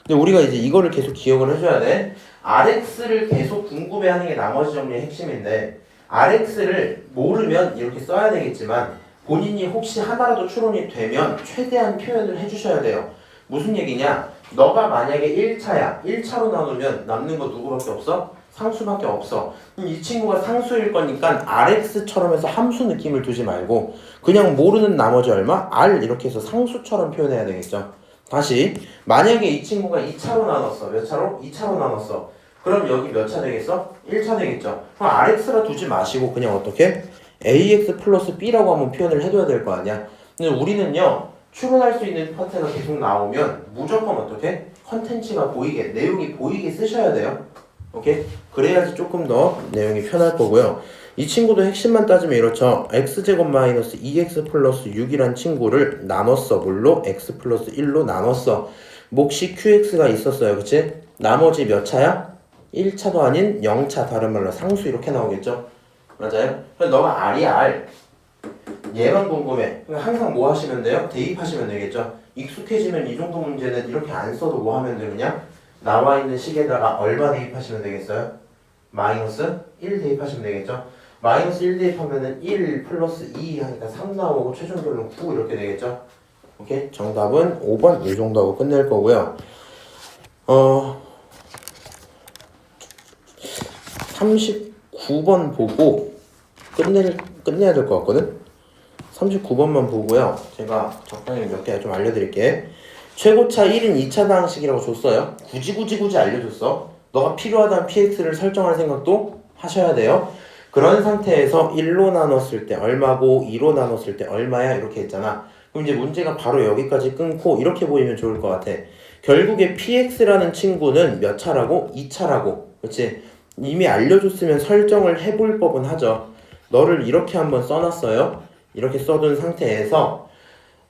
근데 우리가 이제 이거를 계속 기억을 해줘야 돼. rx를 계속 궁금해하는 게 나머지 정리의 핵심인데 rx를 모르면 이렇게 써야 되겠지만 본인이 혹시 하나라도 추론이 되면 최대한 표현을 해주셔야 돼요. 무슨 얘기냐? 너가 만약에 1차야. 1차로 나누면 남는 거 누구밖에 없어? 상수밖에 없어. 이 친구가 상수일 거니까 rx처럼 해서 함수 느낌을 두지 말고 그냥 모르는 나머지 얼마? r 이렇게 해서 상수처럼 표현해야 되겠죠. 다시 만약에 이 친구가 2차로 나눴어. 몇 차로? 2차로 나눴어. 그럼 여기 몇 차 되겠어? 1차 되겠죠. 그럼 rx라 두지 마시고 그냥 어떻게? ax 플러스 b라고 한번 표현을 해둬야 될 거 아니야. 근데 우리는요 추론할 수 있는 파트가 계속 나오면 무조건 어떻게? 컨텐츠가 보이게, 내용이 보이게 쓰셔야 돼요. 오케이? 그래야지 조금 더 내용이 편할 거고요. 이 친구도 핵심만 따지면 이렇죠. x제곱 마이너스 2x 플러스 6이란 친구를 나눴어. 뭘로? x 플러스 1로 나눴어. 몫이 qx가 있었어요. 그치? 나머지 몇 차야? 1차도 아닌 0차. 다른 말로 상수 이렇게 나오겠죠? 맞아요? 그럼 너가 r이야 r. 얘만 궁금해. 그럼 항상 뭐 하시면 돼요? 대입하시면 되겠죠? 익숙해지면 이 정도 문제는 이렇게 안 써도 뭐 하면 돼 그냥? 나와 있는 식에다가 얼마 대입하시면 되겠어요? 마이너스 1 대입하시면 되겠죠? 마이너스 1 대입하면은 1 플러스 2 하니까 3 나오고 최종 결론 9 이렇게 되겠죠? 오케이? 정답은 5번 이 정도 하고 끝낼 거고요. 39번 보고 끝내야 될 것 같거든? 39번만 보고요. 제가 적당히 몇 개 좀 알려드릴게. 최고차 1인 2차 방식이라고 줬어요. 굳이 알려줬어. 너가 필요하다면 px를 설정할 생각도 하셔야 돼요. 그런 상태에서 1로 나눴을 때 얼마고 2로 나눴을 때 얼마야 이렇게 했잖아. 그럼 이제 문제가 바로 여기까지 끊고 이렇게 보이면 좋을 것 같아. 결국에 px라는 친구는 몇 차라고? 2차라고. 그렇지? 이미 알려줬으면 설정을 해볼 법은 하죠. 너를 이렇게 한번 써놨어요. 이렇게 써둔 상태에서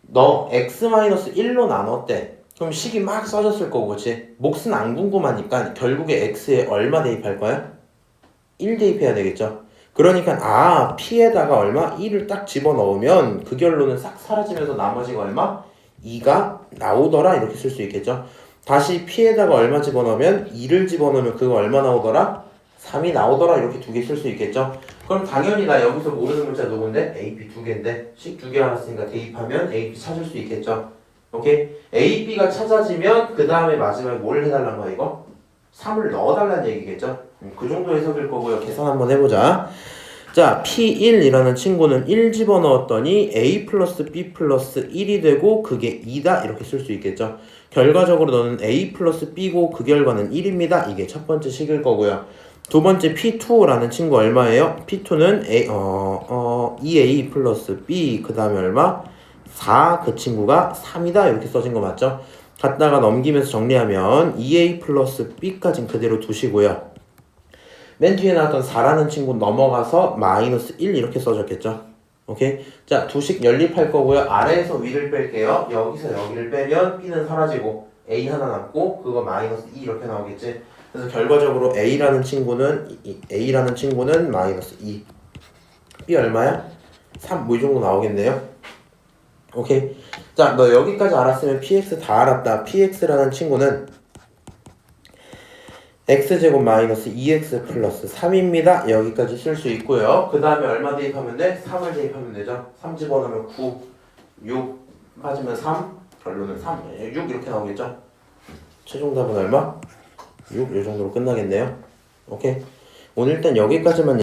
너 x-1로 나눴대. 그럼 식이 막 써졌을 거고, 그치? 몫은 안 궁금하니까 결국에 x에 얼마 대입할 거야? 1 대입해야 되겠죠? 그러니까 p에다가 얼마? 1을 딱 집어넣으면 그 결론은 싹 사라지면서 나머지가 얼마? 2가 나오더라 이렇게 쓸 수 있겠죠? 다시 p에다가 얼마 집어넣으면 2를 집어넣으면 그거 얼마 나오더라? 3이 나오더라 이렇게 두 개 쓸 수 있겠죠? 그럼 당연히 나 여기서 모르는 문자 누군데? AP 두 개인데 식 두 개 알았으니까 대입하면 AP 찾을 수 있겠죠? 오케이? AP가 찾아지면 그 다음에 마지막에 뭘 해달란 거야 이거? 3을 넣어달라는 얘기겠죠? 그 정도 해석일 거고요. 계산 한번 해보자. 자, P1이라는 친구는 1 집어넣었더니 A 플러스 B 플러스 1이 되고 그게 2다 이렇게 쓸 수 있겠죠? 결과적으로 너는 A 플러스 B고 그 결과는 1입니다. 이게 첫 번째 식일 거고요. 두 번째 P2라는 친구 얼마예요? P2는 2A 플러스 B 그 다음에 얼마? 4 그 친구가 3이다 이렇게 써진 거 맞죠? 갖다가 넘기면서 정리하면 2A 플러스 B까지는 그대로 두시고요. 맨 뒤에 나왔던 4라는 친구 넘어가서 마이너스 1 이렇게 써졌겠죠? 오케이? 자, 두 식 연립할 거고요. 아래에서 위를 뺄게요. 여기서 여기를 빼면 B는 사라지고 A 하나 남고 그거 마이너스 2 이렇게 나오겠지? 그래서 결과적으로 A라는 친구는 마이너스 2 B 얼마야? 3 뭐 이 정도 나오겠네요? 오케이? 자, 너 여기까지 알았으면 PX 다 알았다. PX라는 친구는 x제곱 마이너스 2x 플러스 3입니다. 여기까지 쓸 수 있고요. 그 다음에 얼마 대입하면 돼? 3을 대입하면 되죠. 3 집어넣으면 9, 6 빠지면 3, 결론은 3, 6 이렇게 나오겠죠. 최종 답은 얼마? 6 이 정도로 끝나겠네요. 오케이? 오늘 일단 여기까지만